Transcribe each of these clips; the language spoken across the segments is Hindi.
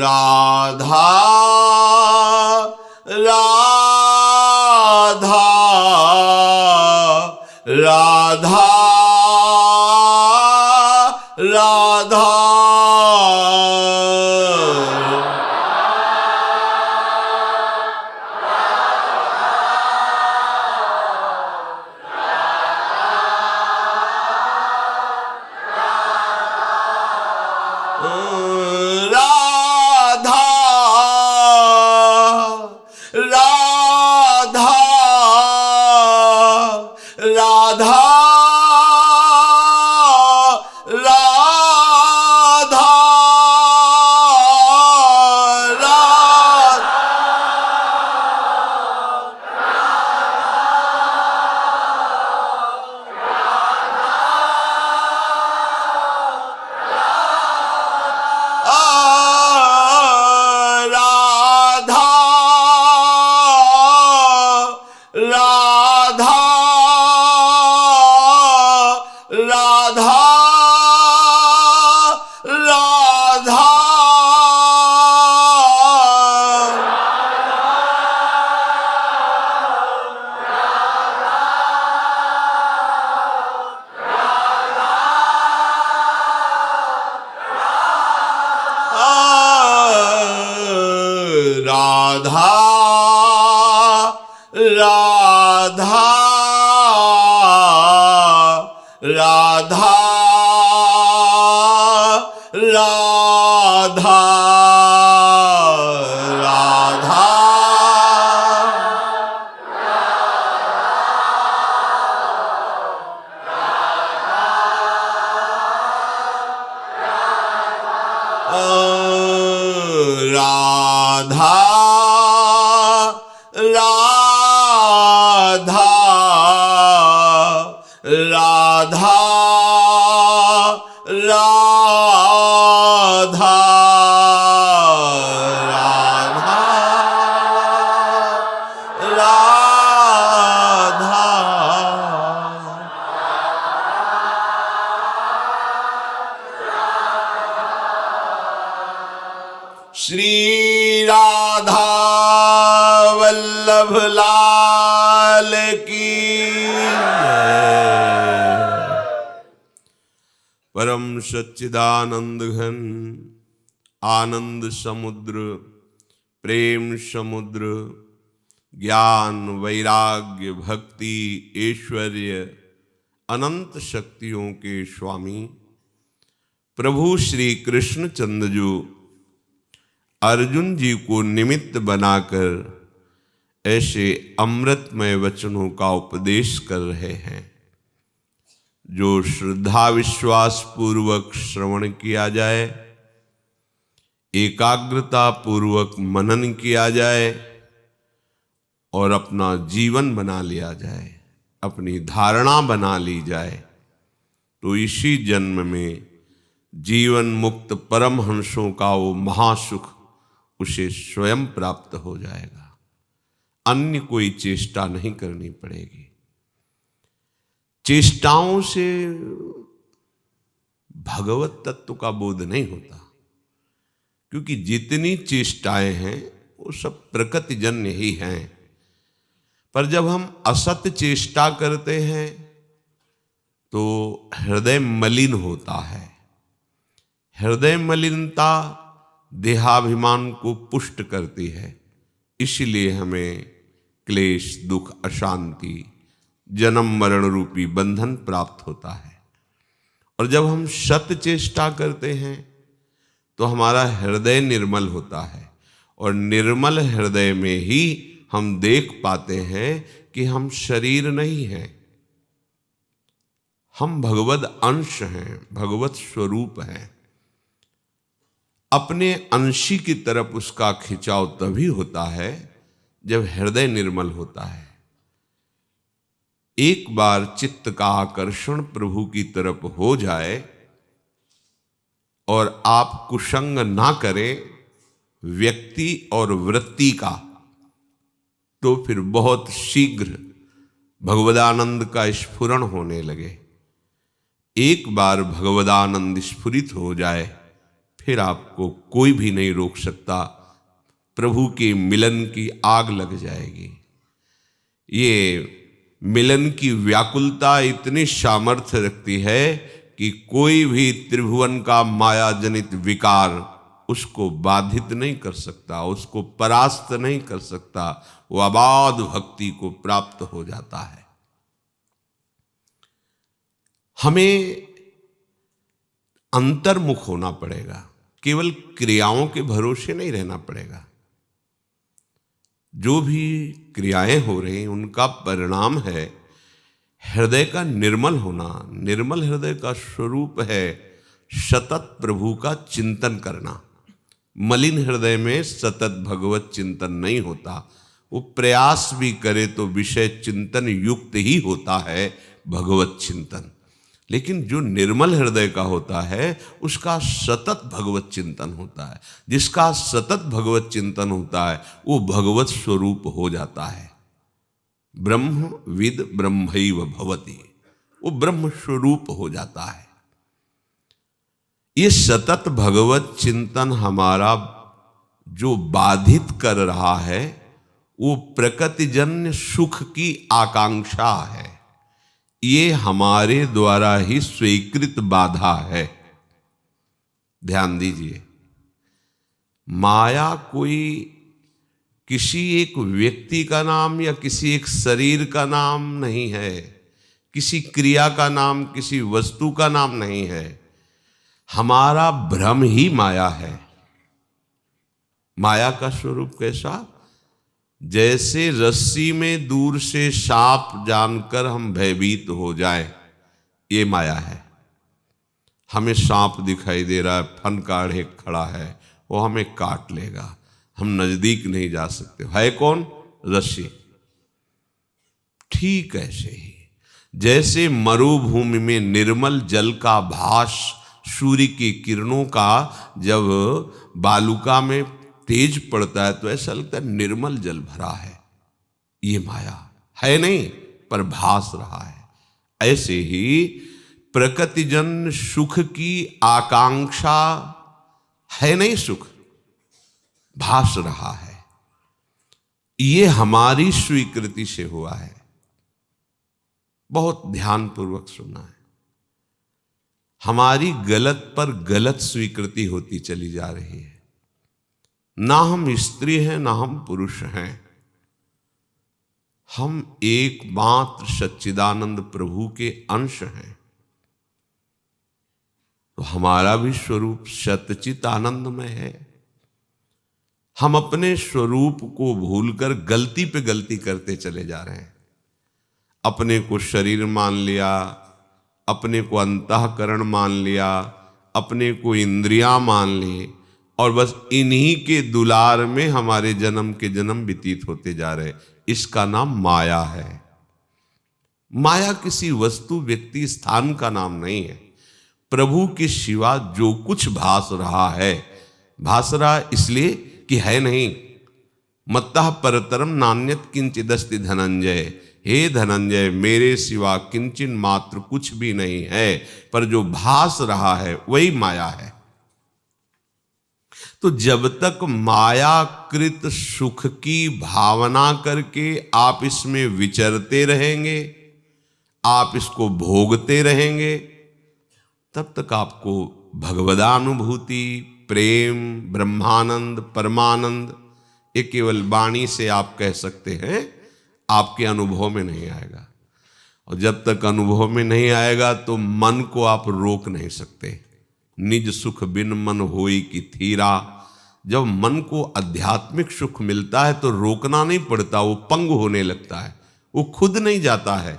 राधा राधा राधा राधा राधा राधा राधा राधा राधा राधा राधा राधा राधा राधा राधा राधा श्री राधा वल्लभ लाल की परम सच्चिदानंद घन आनंद समुद्र प्रेम समुद्र ज्ञान वैराग्य भक्ति ऐश्वर्य अनंत शक्तियों के स्वामी प्रभु श्री कृष्ण चंद्र जो अर्जुन जी को निमित्त बनाकर ऐसे अमृतमय वचनों का उपदेश कर रहे हैं जो श्रद्धा विश्वास पूर्वक श्रवण किया जाए, एकाग्रता पूर्वक मनन किया जाए और अपना जीवन बना लिया जाए, अपनी धारणा बना ली जाए तो इसी जन्म में जीवन मुक्त परमहंसों का वो महासुख उसे स्वयं प्राप्त हो जाएगा। अन्य कोई चेष्टा नहीं करनी पड़ेगी। चेष्टाओं से भगवत तत्व का बोध नहीं होता, क्योंकि जितनी चेष्टाएं हैं वो सब प्रकृतिजन्य ही हैं। पर जब हम असत चेष्टा करते हैं तो हृदय मलिन होता है। हृदय मलिनता देहाभिमान को पुष्ट करती है, इसलिए हमें क्लेश दुख अशांति जन्म मरण रूपी बंधन प्राप्त होता है। और जब हम सत चेष्टा करते हैं तो हमारा हृदय निर्मल होता है और निर्मल हृदय में ही हम देख पाते हैं कि हम शरीर नहीं हैं, हम भगवद अंश हैं, भगवत स्वरूप हैं। अपने अंशी की तरफ उसका खिंचाव तभी होता है जब हृदय निर्मल होता है। एक बार चित्त का आकर्षण प्रभु की तरफ हो जाए और आप कुसंग ना करें व्यक्ति और वृत्ति का, तो फिर बहुत शीघ्र भगवदानंद का स्फुरण होने लगे। एक बार भगवदानंद स्फुरित हो जाए फिर आपको कोई भी नहीं रोक सकता, प्रभु के मिलन की आग लग जाएगी। ये मिलन की व्याकुलता इतनी सामर्थ्य रखती है कि कोई भी त्रिभुवन का माया जनित विकार उसको बाधित नहीं कर सकता, उसको परास्त नहीं कर सकता। वो अबाध भक्ति को प्राप्त हो जाता है। हमें अंतर्मुख होना पड़ेगा, केवल क्रियाओं के भरोसे नहीं रहना पड़ेगा। जो भी क्रियाएं हो रही उनका परिणाम है हृदय का निर्मल होना। निर्मल हृदय का स्वरूप है सतत प्रभु का चिंतन करना। मलिन हृदय में सतत भगवत चिंतन नहीं होता। वो प्रयास भी करे तो विषय चिंतन युक्त ही होता है भगवत चिंतन। लेकिन जो निर्मल हृदय का होता है उसका सतत भगवत चिंतन होता है। जिसका सतत भगवत चिंतन होता है वो भगवत स्वरूप हो जाता है। ब्रह्म विद ब्रह्मैव भवति, वो ब्रह्म स्वरूप हो जाता है। ये सतत भगवत चिंतन हमारा जो बाधित कर रहा है वो प्रकृतिजन्य सुख की आकांक्षा है। ये हमारे द्वारा ही स्वीकृत बाधा है। ध्यान दीजिए, माया कोई किसी एक व्यक्ति का नाम या किसी एक शरीर का नाम नहीं है, किसी क्रिया का नाम, किसी वस्तु का नाम नहीं है। हमारा भ्रम ही माया है। माया का स्वरूप कैसा? जैसे रस्सी में दूर से सांप जानकर हम भयभीत हो जाएं, ये माया है। हमें सांप दिखाई दे रहा है, फन काढ़े खड़ा है, वो हमें काट लेगा, हम नजदीक नहीं जा सकते। है कौन? रस्सी। ठीक ऐसे ही जैसे मरुभूमि में निर्मल जल का भास सूर्य की किरणों का जब बालुका में तेज पड़ता है तो ऐसा लगता है निर्मल जल भरा है। ये माया है नहीं, पर भास रहा है। ऐसे ही प्रकृतिजन्य सुख की आकांक्षा है नहीं, सुख भास रहा है। ये हमारी स्वीकृति से हुआ है। बहुत ध्यानपूर्वक सुनना है। हमारी गलत पर गलत स्वीकृति होती चली जा रही है। ना हम स्त्री हैं ना हम पुरुष हैं, हम एकमात्र सच्चिदानंद प्रभु के अंश हैं। तो हमारा भी स्वरूप सच्चित आनंदमय है। हम अपने स्वरूप को भूलकर गलती पे गलती करते चले जा रहे हैं। अपने को शरीर मान लिया, अपने को अंतःकरण मान लिया, अपने को इंद्रियां मान ली, और बस इन्हीं के दुलार में हमारे जन्म के जन्म व्यतीत होते जा रहे। इसका नाम माया है। माया किसी वस्तु, व्यक्ति, स्थान का नाम नहीं है। प्रभु के सिवा जो कुछ भास रहा है, भास रहा इसलिए कि है नहीं। मत्तः परतरम नान्यत किंचिदस्ति धनंजय। हे धनंजय, मेरे सिवा किंचिन मात्र कुछ भी नहीं है, पर जो भास रहा है वही माया है। तो जब तक मायाकृत सुख की भावना करके आप इसमें विचरते रहेंगे, आप इसको भोगते रहेंगे, तब तक आपको भगवदानुभूति, प्रेम, ब्रह्मानंद, परमानंद ये केवल वाणी से आप कह सकते हैं, आपके अनुभव में नहीं आएगा। और जब तक अनुभव में नहीं आएगा तो मन को आप रोक नहीं सकते। निज सुख बिन मन होई की थीरा। जब मन को आध्यात्मिक सुख मिलता है तो रोकना नहीं पड़ता, वो पंग होने लगता है, वो खुद नहीं जाता है।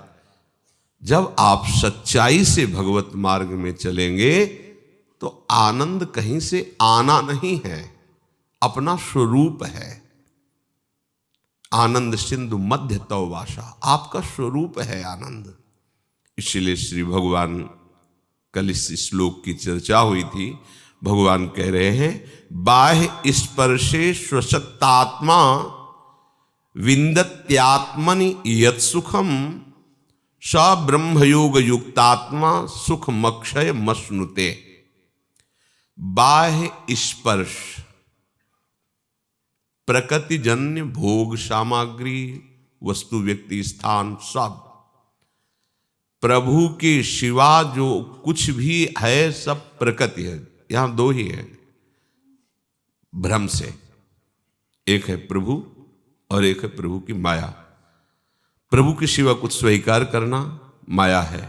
जब आप सच्चाई से भगवत मार्ग में चलेंगे तो आनंद कहीं से आना नहीं है, अपना स्वरूप है। आनंद सिंधु मध्य तव वासा, आपका स्वरूप है आनंद। इसलिए श्री भगवान, कल इस श्लोक की चर्चा हुई थी, भगवान कह रहे हैं बाह्य स्पर्शे स्वसत्तात्मा विन्दत्यात्मनि यत् सुखम स ब्रह्मयोग युक्तात्मा सुखमक्षय मश्नुते। बाह्य स्पर्श, प्रकृतिजन्य भोग सामग्री, वस्तु, व्यक्ति, स्थान, सब प्रभु के सिवा जो कुछ भी है सब प्रकृति है। यहां दो ही है भ्रम से, एक है प्रभु और एक है प्रभु की माया। प्रभु के सिवा कुछ स्वीकार करना माया है,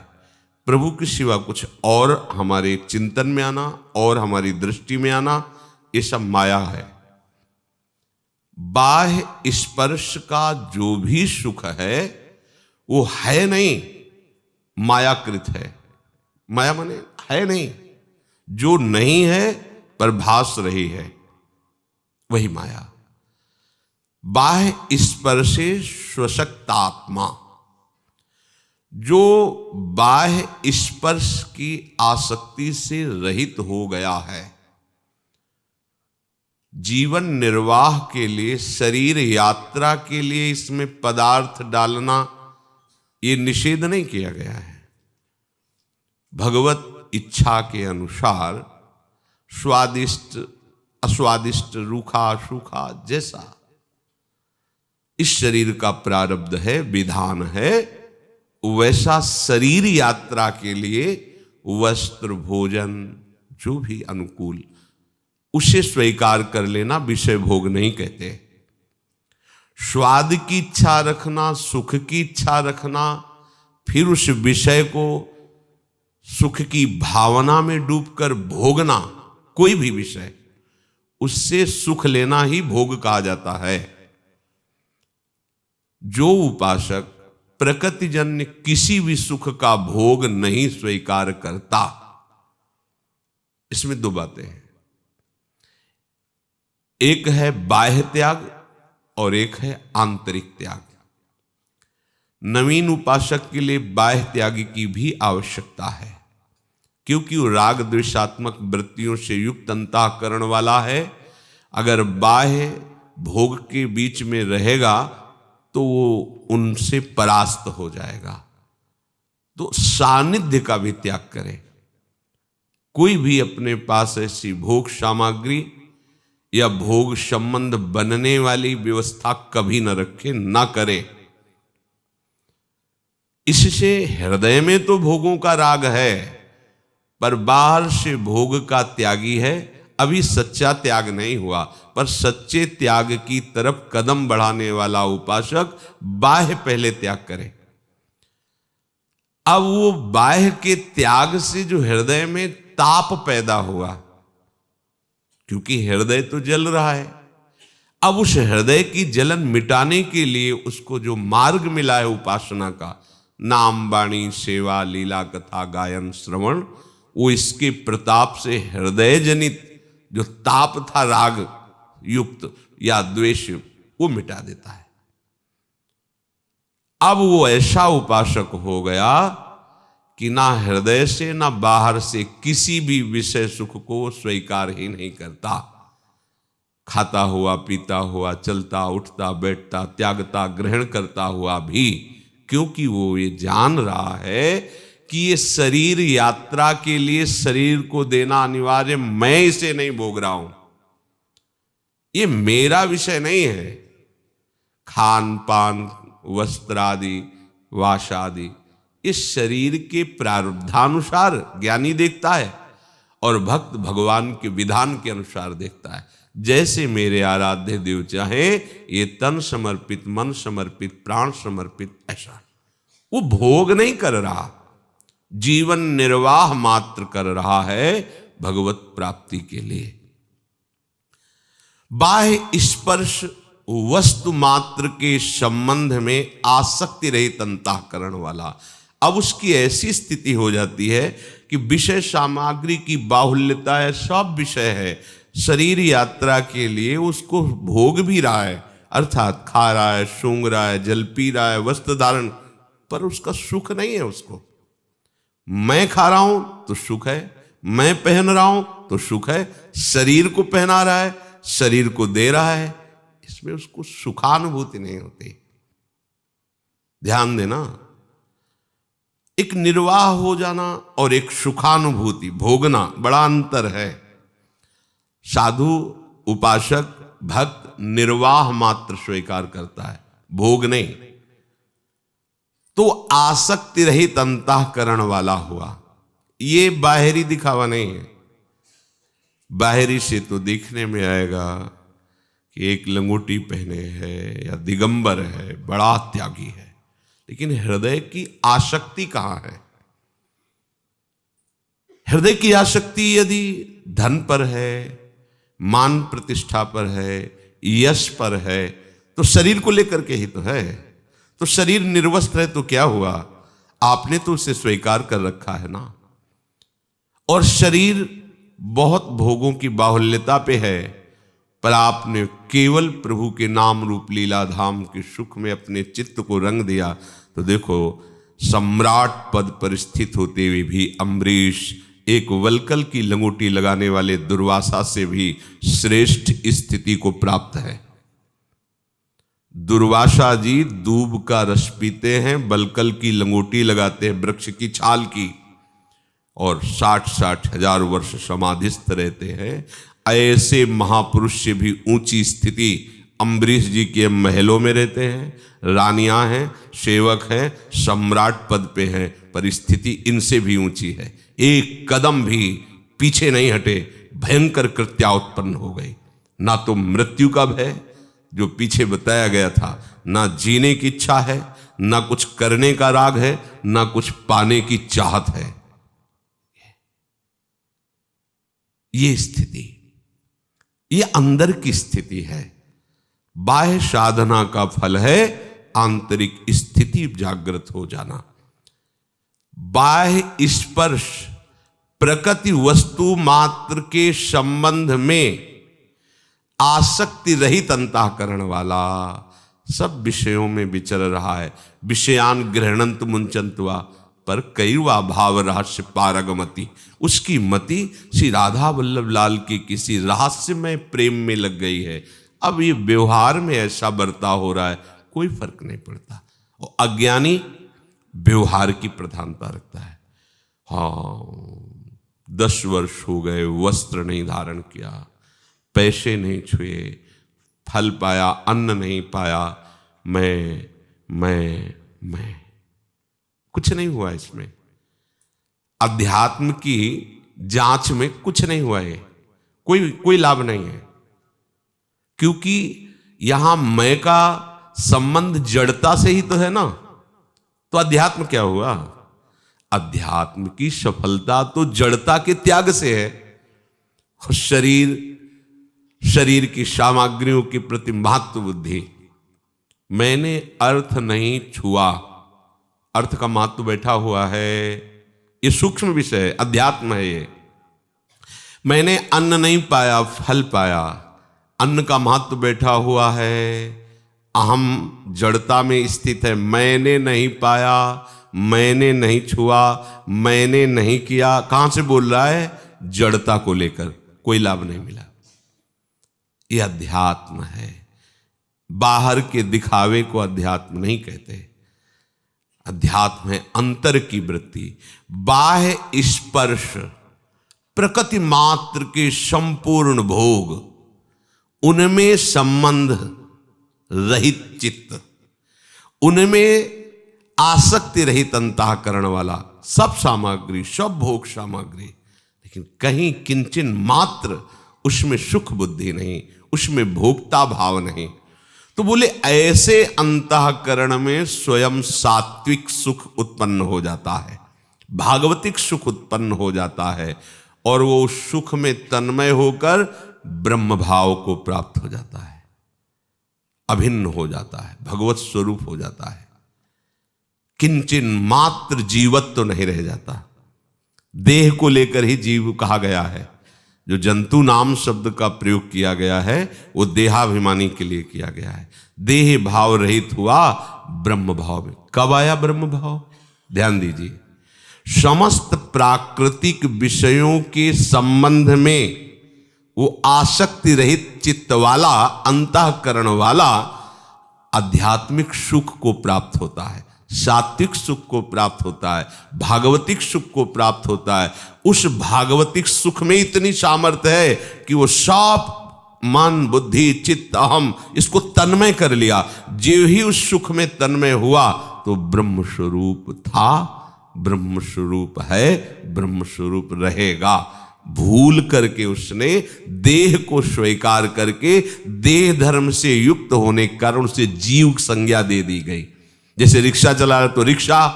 प्रभु के सिवा कुछ और हमारे चिंतन में आना और हमारी दृष्टि में आना, ये सब माया है। बाह्य स्पर्श का जो भी सुख है वो है नहीं, मायाकृत है। माया माने है नहीं, जो नहीं है पर भास रही है, वही माया। बाह्य स्पर्शे स्वशक्तात्मा, जो बाह्य स्पर्श की आसक्ति से रहित हो गया है, जीवन निर्वाह के लिए, शरीर यात्रा के लिए इसमें पदार्थ डालना ये निषेध नहीं किया गया है। भगवत इच्छा के अनुसार स्वादिष्ट अस्वादिष्ट, रूखा सूखा, जैसा इस शरीर का प्रारब्ध है, विधान है, वैसा शरीर यात्रा के लिए वस्त्र, भोजन जो भी अनुकूल, उसे स्वीकार कर लेना विषय भोग नहीं कहते। स्वाद की इच्छा रखना, सुख की इच्छा रखना, फिर उस विषय को सुख की भावना में डूबकर भोगना, कोई भी विषय, उससे सुख लेना ही भोग कहा जाता है। जो उपासक प्रकृतिजन्य किसी भी सुख का भोग नहीं स्वीकार करता, इसमें दो बातें हैं, एक है बाह्य त्याग और एक है आंतरिक त्याग। नवीन उपासक के लिए बाह्य त्याग की भी आवश्यकता है, क्योंकि वो राग द्वेषात्मक वृत्तियों से युक्त अंतःकरण वाला है। अगर बाह्य भोग के बीच में रहेगा तो वो उनसे परास्त हो जाएगा। तो सानिध्य का भी त्याग करे। कोई भी अपने पास ऐसी भोग सामग्री या भोग संबंध बनने वाली व्यवस्था कभी न रखे, ना करे। इससे हृदय में तो भोगों का राग है, पर बाहर से भोग का त्यागी है। अभी सच्चा त्याग नहीं हुआ, पर सच्चे त्याग की तरफ कदम बढ़ाने वाला उपासक बाह्य पहले त्याग करे। अब वो बाह्य के त्याग से जो हृदय में ताप पैदा हुआ, क्योंकि हृदय तो जल रहा है, अब उस हृदय की जलन मिटाने के लिए उसको जो मार्ग मिला है उपासना का, नाम, वाणी, सेवा, लीला, कथा, गायन, श्रवण, वो इसके प्रताप से हृदय जनित जो ताप था राग युक्त या द्वेष, वो मिटा देता है। अब वो ऐसा उपासक हो गया कि ना हृदय से ना बाहर से किसी भी विषय सुख को स्वीकार ही नहीं करता। खाता हुआ, पीता हुआ, चलता उठता बैठता, त्यागता ग्रहण करता हुआ भी, क्योंकि वो ये जान रहा है कि ये शरीर यात्रा के लिए शरीर को देना अनिवार्य, मैं इसे नहीं भोग रहा हूं, ये मेरा विषय नहीं है। खान पान, वस्त्र आदि, वास आदि, इस शरीर के प्रारब्धानुसार ज्ञानी देखता है और भक्त भगवान के विधान के अनुसार देखता है। जैसे मेरे आराध्य देव चाहे, ये तन समर्पित, मन समर्पित, प्राण समर्पित, ऐसा वो भोग नहीं कर रहा, जीवन निर्वाह मात्र कर रहा है भगवत प्राप्ति के लिए। बाह्य स्पर्श वस्तु मात्र के संबंध में आसक्ति रहित अंतःकरण वाला, अब उसकी ऐसी स्थिति हो जाती है कि विषय सामग्री की बाहुल्यता है, सब विषय है, शरीर यात्रा के लिए उसको भोग भी रहा है, अर्थात खा रहा है, सूंघ रहा है, जल पी रहा है, वस्त्र धारण, पर उसका सुख नहीं है उसको। मैं खा रहा हूं तो सुख है, मैं पहन रहा हूं तो सुख है, शरीर को पहना रहा है, शरीर को दे रहा है, इसमें उसको सुखानुभूति नहीं होती। ध्यान देना, एक निर्वाह हो जाना और एक सुखानुभूति भोगना, बड़ा अंतर है। साधु, उपासक, भक्त निर्वाह मात्र स्वीकार करता है, भोग नहीं। तो आसक्ति रहित अंतःकरण वाला हुआ। ये बाहरी दिखावा नहीं है। बाहरी से तो देखने में आएगा कि एक लंगोटी पहने है या दिगंबर है, बड़ा त्यागी है, लेकिन हृदय की आसक्ति कहां है? हृदय की आसक्ति यदि धन पर है, मान प्रतिष्ठा पर है, यश पर है, तो शरीर को लेकर के ही तो है। तो शरीर निर्वस्त्र है तो क्या हुआ? आपने तो उसे स्वीकार कर रखा है ना। और शरीर बहुत भोगों की बाहुल्यता पे है, पर आपने केवल प्रभु के नाम रूप लीला धाम के सुख में अपने चित्त को रंग दिया। तो देखो, सम्राट पद पर स्थित होते हुए भी अम्बरीश एक वलकल की लंगोटी लगाने वाले दुर्वासा से भी श्रेष्ठ स्थिति को प्राप्त है। दुर्वासा जी दूब का रस पीते हैं, वलकल की लंगोटी लगाते हैं वृक्ष की छाल की, और 60-60 हजार वर्ष समाधिस्थ रहते हैं। ऐसे महापुरुष से भी ऊंची स्थिति अम्बरीश जी के महलों में रहते हैं, रानियां हैं, सेवक हैं, सम्राट पद पे हैं, पर स्थिति इनसे भी ऊंची है। एक कदम भी पीछे नहीं हटे, भयंकर कृत्या उत्पन्न हो गई। ना तो मृत्यु का भय जो पीछे बताया गया था, ना जीने की इच्छा है, ना कुछ करने का राग है, ना कुछ पाने की चाहत है। ये स्थिति, ये अंदर की स्थिति है। बाह्य साधना का फल है आंतरिक स्थिति जागृत हो जाना। बाह्य स्पर्श प्रकृति वस्तु मात्र के संबंध में आसक्ति रहित अंतःकरण वाला सब विषयों में विचर रहा है। विषयान गृहणंत मुंचंतवा पर कैवा भाव रहस्य पारगमति। उसकी मति श्री राधा वल्लभ लाल के किसी रहस्यमय प्रेम में लग गई है। अब ये व्यवहार में ऐसा बर्ताव हो रहा है, कोई फर्क नहीं पड़ता। और अज्ञानी व्यवहार की प्रधानता रखता है। हाँ, 10 वर्ष हो गए, वस्त्र नहीं धारण किया, पैसे नहीं छुए, फल पाया, अन्न नहीं पाया, मैं कुछ नहीं हुआ इसमें। अध्यात्म की जांच में कुछ नहीं हुआ है, कोई लाभ नहीं है। क्योंकि यहां मैं का संबंध जड़ता से ही तो है ना। तो अध्यात्म क्या हुआ? अध्यात्म की सफलता तो जड़ता के त्याग से है। और शरीर की सामग्रियों के प्रति महत्व बुद्धि, मैंने अर्थ नहीं छुआ, अर्थ का महत्व बैठा हुआ है। ये सूक्ष्म विषय है, अध्यात्म है ये। मैंने अन्न नहीं पाया, फल पाया, अन्न का महत्व बैठा हुआ है। अहम जड़ता में स्थित है। मैंने नहीं पाया, मैंने नहीं छुआ, मैंने नहीं किया, कहां से बोल रहा है? जड़ता को लेकर। कोई लाभ नहीं मिला। यह अध्यात्म है। बाहर के दिखावे को अध्यात्म नहीं कहते। अध्यात्म है अंतर की वृत्ति। बाह्य स्पर्श प्रकृति मात्र के संपूर्ण भोग, उनमें संबंध रहित चित्त, उनमें आसक्ति रहित अंतःकरण वाला सब सामग्री, सब भोग सामग्री, लेकिन कहीं किंचन मात्र उसमें सुख बुद्धि नहीं, उसमें भोक्ता भाव नहीं। तो बोले ऐसे अंतःकरण में स्वयं सात्विक सुख उत्पन्न हो जाता है, भागवतिक सुख उत्पन्न हो जाता है, और वो सुख में तन्मय होकर ब्रह्म भाव को प्राप्त हो जाता है, अभिन्न हो जाता है, भगवत स्वरूप हो जाता है। किंचन मात्र जीवत्व तो नहीं रह जाता। देह को लेकर ही जीव कहा गया है। जो जंतु नाम शब्द का प्रयोग किया गया है वो देहाभिमानी के लिए किया गया है। देह भाव रहित हुआ ब्रह्म भाव में। कब आया ब्रह्म भाव? ध्यान दीजिए, समस्त प्राकृतिक विषयों के संबंध में वो आसक्ति रहित चित्त वाला, अंतःकरण वाला आध्यात्मिक सुख को प्राप्त होता है। सात्विक सुख को प्राप्त होता है, भागवतिक सुख को प्राप्त होता है। उस भागवतिक सुख में इतनी सामर्थ्य है कि वो सब मन बुद्धि चित्त अहम इसको तन्मय कर लिया। जो ही उस सुख में तन्मय हुआ तो ब्रह्म स्वरूप था, ब्रह्म स्वरूप है, ब्रह्म स्वरूप रहेगा। भूल करके उसने देह को स्वीकार करके देह धर्म से युक्त होने के कारण उसे जीव संज्ञा दे दी गई। जैसे रिक्शा चला रहा तो रिक्शा,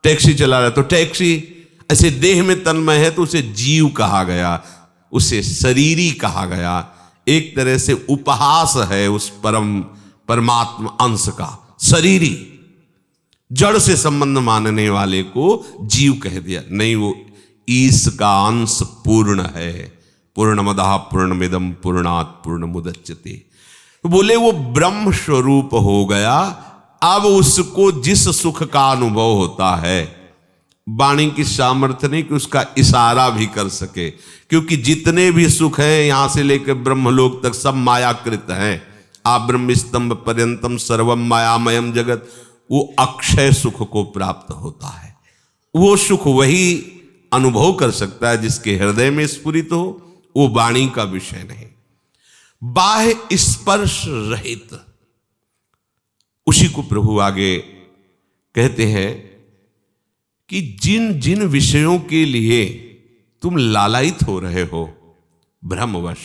टैक्सी चला रहा तो टैक्सी, ऐसे देह में तन्मय है तो उसे जीव कहा गया, उसे शरीरी कहा गया। एक तरह से उपहास है उस परमात्मा अंश का। शरीरी जड़ से संबंध मानने वाले को जीव कह दिया। नहीं, वो ईश का अंश पूर्ण है। पूर्णमदः पूर्णमिदं पूर्णात् पूर्णमुदच्यते। बोले वो ब्रह्म स्वरूप हो गया। अब उसको जिस सुख का अनुभव होता है, वाणी की सामर्थ्य नहीं कि उसका इशारा भी कर सके, क्योंकि जितने भी सुख हैं यहां से लेकर ब्रह्मलोक तक सब मायाकृत हैं। आ ब्रह्म स्तंभ पर्यंतम सर्वम मायामयम जगत, वो अक्षय सुख को प्राप्त होता है। वो सुख वही अनुभव कर सकता है जिसके हृदय में स्फुरित हो, वो वाणी का विषय नहीं। बाह्य स्पर्श रहित, उसी को प्रभु आगे कहते हैं कि जिन जिन विषयों के लिए तुम लालायित हो रहे हो भ्रमवश,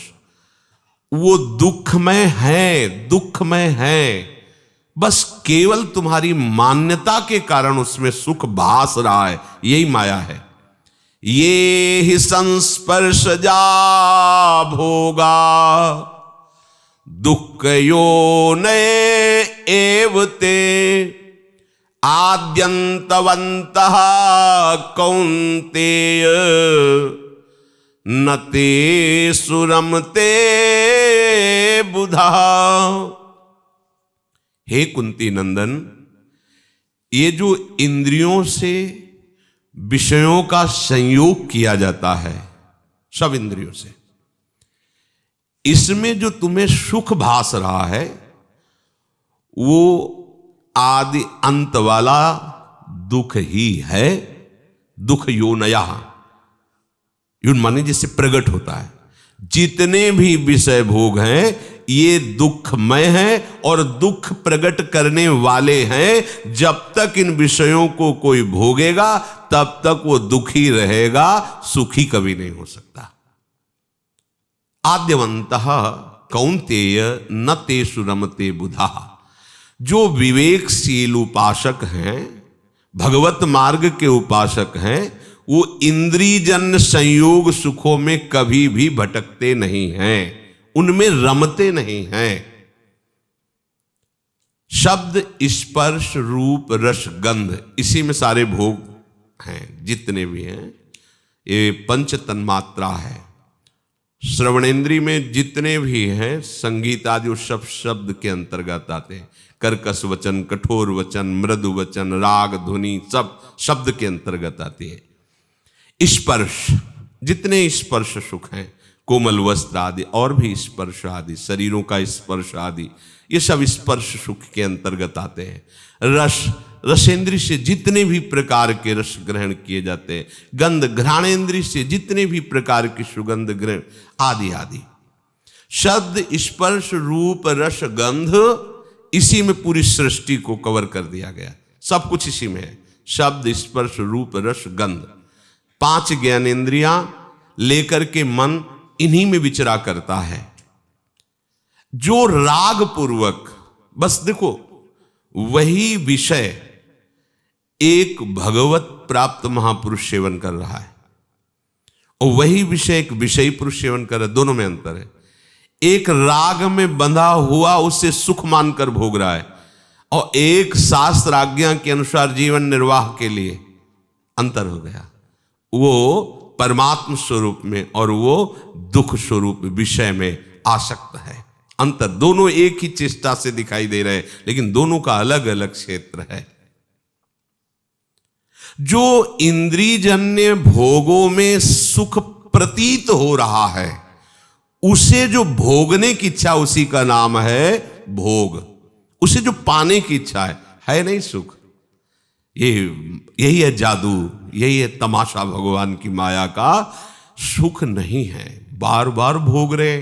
वो दुखमय है, दुखमय है। बस केवल तुम्हारी मान्यता के कारण उसमें सुख भास रहा है, यही माया है। ये ही संस्पर्शजा भोगा दुख योनये एवते आद्यंतवन्तः कौन्तेय न ते सुरमते बुधा। हे कुंती नंदन, ये जो इंद्रियों से विषयों का संयोग किया जाता है, सब इंद्रियों से, इसमें जो तुम्हें सुख भास रहा है वो आदि अंत वाला दुख ही है। दुख योनया, योन माने जिससे प्रकट होता है। जितने भी विषय भोग हैं ये दुखमय हैं और दुख प्रकट करने वाले हैं। जब तक इन विषयों को कोई भोगेगा तब तक वो दुखी रहेगा, सुखी कभी नहीं हो सकता। आद्यवन्तः कौन्तेय न तेषु रमते बुधा। जो विवेकशील उपासक हैं, भगवत मार्ग के उपासक हैं, वो इंद्रियजन्य संयोग सुखों में कभी भी भटकते नहीं हैं, उनमें रमते नहीं हैं। शब्द स्पर्श रूप रस गंध, इसी में सारे भोग हैं जितने भी हैं। ये पंच तन्मात्रा है। श्रवणेन्द्रिय में जितने भी हैं संगीत आदि, सब शब्द के अंतर्गत आते हैं। कर्कश वचन, कठोर वचन, मृदु वचन, राग ध्वनि, सब शब्द के अंतर्गत आती है। स्पर्श, जितने स्पर्श सुख हैं, कोमल वस्त्र आदि और भी स्पर्श आदि, शरीरों का स्पर्श आदि, ये सब स्पर्श सुख के अंतर्गत आते हैं। रस, रसेंद्रिय से जितने भी प्रकार के रस ग्रहण किए जाते हैं। गंध, घ्राणेन्द्रिय से जितने भी प्रकार की सुगंध ग्रहण आदि आदि। शब्द स्पर्श रूप रस गंध, इसी में पूरी सृष्टि को कवर कर दिया गया। सब कुछ इसी में है। शब्द स्पर्श रूप रस गंध, 5 ज्ञानेन्द्रियां लेकर के मन इन्हीं में विचरा करता है। जो राग पूर्वक, बस देखो वही विषय एक भगवत प्राप्त महापुरुष सेवन कर रहा है और वही विषय एक विषयी पुरुष सेवन कर रहा है, दोनों में अंतर है। एक राग में बंधा हुआ उससे सुख मानकर भोग रहा है और एक शास्त्र आज्ञा के अनुसार जीवन निर्वाह के लिए, अंतर हो गया। वो परमात्म स्वरूप में और वो दुख स्वरूप विषय में आसक्त है। अंतर, दोनों एक ही चेष्टा से दिखाई दे रहे हैं लेकिन दोनों का अलग अलग क्षेत्र है। जो इंद्रियजन्य भोगों में सुख प्रतीत हो रहा है, उसे जो भोगने की इच्छा, उसी का नाम है भोग। उसे जो पाने की इच्छा है नहीं सुख। ये यही है जादू, यही है तमाशा भगवान की माया का। सुख नहीं है, बार बार भोग रहे,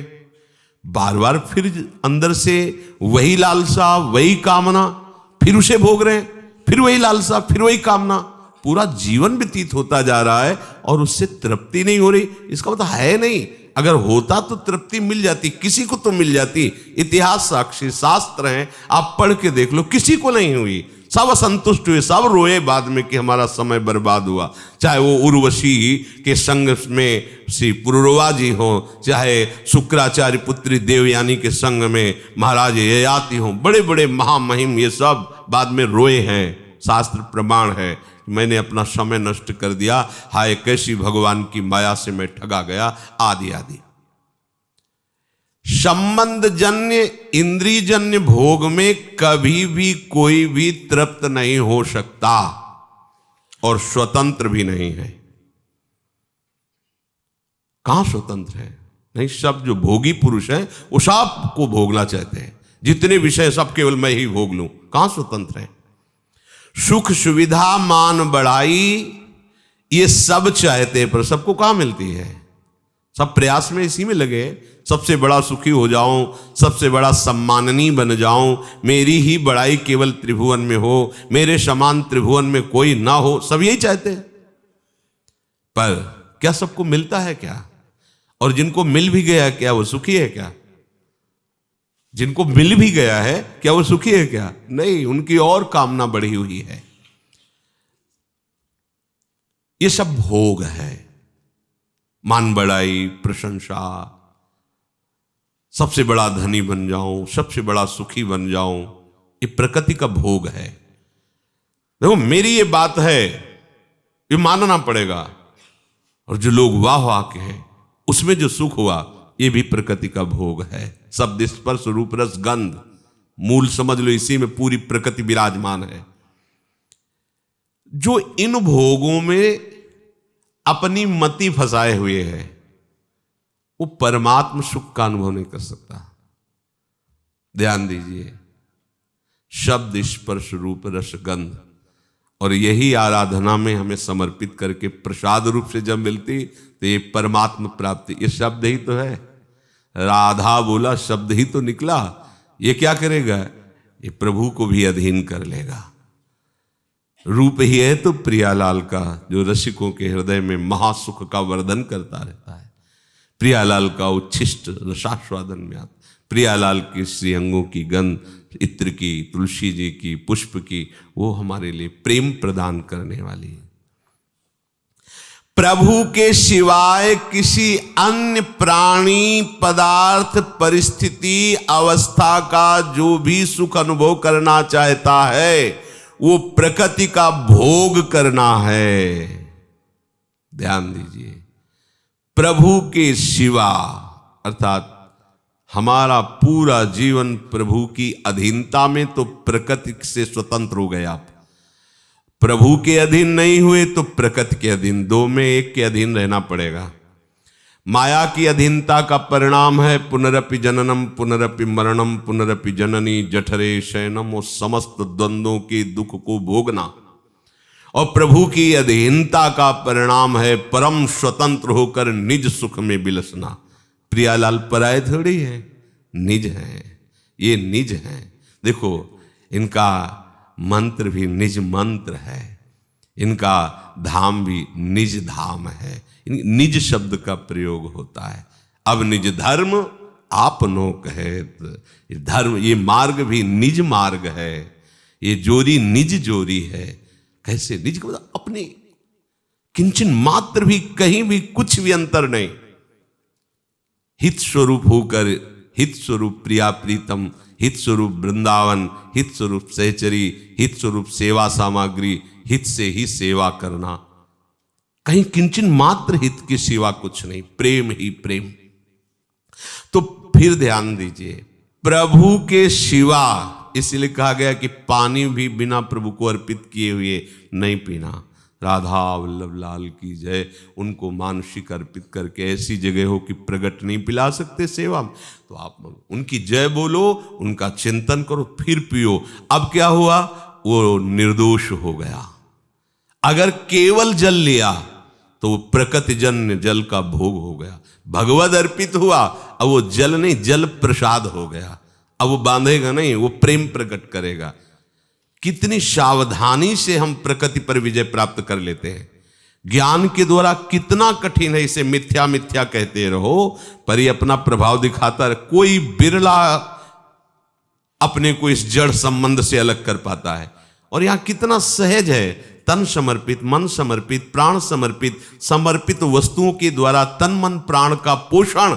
बार बार फिर अंदर से वही लालसा, वही कामना, फिर उसे भोग रहे हैं, फिर वही लालसा, फिर वही कामना। पूरा जीवन व्यतीत होता जा रहा है और उससे तृप्ति नहीं हो रही। इसका मतलब है नहीं, अगर होता तो तृप्ति मिल जाती, किसी को तो मिल जाती। इतिहास साक्षी, शास्त्र हैं, आप पढ़ के देख लो, किसी को नहीं हुई। सब असंतुष्ट हुए, सब रोए बाद में कि हमारा समय बर्बाद हुआ। चाहे वो उर्वशी के संग में श्री पुरुरवा जी हो, चाहे शुक्राचार्य पुत्री देवयानी के संग में महाराज ययाति हो, बड़े बड़े महामहिम ये सब बाद में रोए हैं। शास्त्र प्रमाण है, मैंने अपना समय नष्ट कर दिया, हाय कैसी भगवान की माया से मैं ठगा गया, आदि आदि। संबंध जन्य इंद्रिय जन्य भोग में कभी भी कोई भी तृप्त नहीं हो सकता और स्वतंत्र भी नहीं है। कहां स्वतंत्र है? नहीं, सब जो भोगी पुरुष हैं वो सब को भोगना चाहते हैं, जितने विषय सब केवल मैं ही भोग लूं। कहां स्वतंत्र है? सुख सुविधा मान बढ़ाई ये सब चाहते हैं, पर सबको कहां मिलती है? सब प्रयास में इसी में लगे, सबसे बड़ा सुखी हो जाऊं, सबसे बड़ा सम्माननीय बन जाऊं, मेरी ही बड़ाई केवल त्रिभुवन में हो, मेरे समान त्रिभुवन में कोई ना हो, सब यही चाहते हैं। पर क्या सबको मिलता है क्या? और जिनको मिल भी गया क्या वो सुखी है क्या? जिनको मिल भी गया है क्या वो सुखी है क्या? नहीं, उनकी और कामना बढ़ी हुई है। ये सब भोग है, मान बढ़ाई, प्रशंसा, सबसे बड़ा धनी बन जाऊं, सबसे बड़ा सुखी बन जाऊं, ये प्रकृति का भोग है। देखो मेरी ये बात है, ये मानना पड़ेगा। और जो लोग वाह वाह के हैं उसमें जो सुख हुआ ये भी प्रकृति का भोग है। शब्द स्पर्श रूप रस गंध, मूल समझ लो, इसी में पूरी प्रकृति विराजमान है। जो इन भोगों में अपनी मति फंसाए हुए है वो परमात्म सुख का अनुभव नहीं कर सकता। ध्यान दीजिए, शब्द स्पर्श रूप रस गंध, और यही आराधना में हमें समर्पित करके प्रसाद रूप से जब मिलती तो ये परमात्म प्राप्ति, ये शब्द ही तो है। राधा बोला शब्द ही तो निकला, ये क्या करेगा? ये प्रभु को भी अधीन कर लेगा। रूप ही है तो प्रियालाल का, जो रसिकों के हृदय में महासुख का वर्धन करता रहता है। प्रियालाल का उच्छिष्ट रसास्वादन में आता, प्रियालाल के श्रीअंगों की गंध, इत्र की, तुलसी जी की, पुष्प की, वो हमारे लिए प्रेम प्रदान करने वाली है। प्रभु के सिवाय किसी अन्य प्राणी, पदार्थ, परिस्थिति, अवस्था का जो भी सुख अनुभव करना चाहता है वो प्रकृति का भोग करना है। ध्यान दीजिए, प्रभु के सिवा, अर्थात हमारा पूरा जीवन प्रभु की अधीनता में, तो प्रकृति से स्वतंत्र हो गए आप। प्रभु के अधीन नहीं हुए तो प्रकृति के अधीन, दो में एक के अधीन रहना पड़ेगा। माया की अधीनता का परिणाम है पुनरपि जननम पुनरपि मरणम पुनरपि जननी जठरे शयनम, और समस्त द्वंद्वों के दुख को भोगना। और प्रभु की अधीनता का परिणाम है परम स्वतंत्र होकर निज सुख में बिलसना। प्रियालाल पराये थोड़ी है, निज है, ये निज है। देखो इनका मंत्र भी निज मंत्र है, इनका धाम भी निज धाम है। निज शब्द का प्रयोग होता है। अब निज धर्म आपनो कहेत, धर्म ये मार्ग भी निज मार्ग है, ये जोरी निज जोरी है। कैसे निज का मतलब अपने किंचन मात्र भी, कहीं भी कुछ भी अंतर नहीं। हित स्वरूप होकर, हित स्वरूप प्रिया प्रीतम, हित स्वरूप वृंदावन, हित स्वरूप सहचरी, हित स्वरूप सेवा सामग्री, हित से ही सेवा करना, कहीं किंचन मात्र हित की सिवा कुछ नहीं, प्रेम ही प्रेम। तो फिर ध्यान दीजिए, प्रभु के सिवा, इसलिए कहा गया कि पानी भी बिना प्रभु को अर्पित किए हुए नहीं पीना। राधा वल्लभ लाल की जय, उनको मानसिक अर्पित करके ऐसी जगह हो कि प्रगट नहीं पिला सकते सेवा में, तो आप उनकी जय बोलो, उनका चिंतन करो, फिर पियो। अब क्या हुआ? वो निर्दोष हो गया, अगर केवल जल लिया तो वो प्रकृति जन्य जल का भोग हो गया, भगवद अर्पित हुआ, अब वो जल नहीं जल प्रसाद हो गया। अब वो बांधेगा नहीं, वो प्रेम प्रकट करेगा। कितनी सावधानी से हम प्रकृति पर विजय प्राप्त कर लेते हैं। ज्ञान के द्वारा कितना कठिन है, इसे मिथ्या मिथ्या कहते रहो पर ये अपना प्रभाव दिखाता है। कोई बिरला अपने को इस जड़ संबंध से अलग कर पाता है। और यहां कितना सहज है, तन समर्पित, मन समर्पित, प्राण समर्पित, समर्पित वस्तुओं के द्वारा तन मन प्राण का पोषण,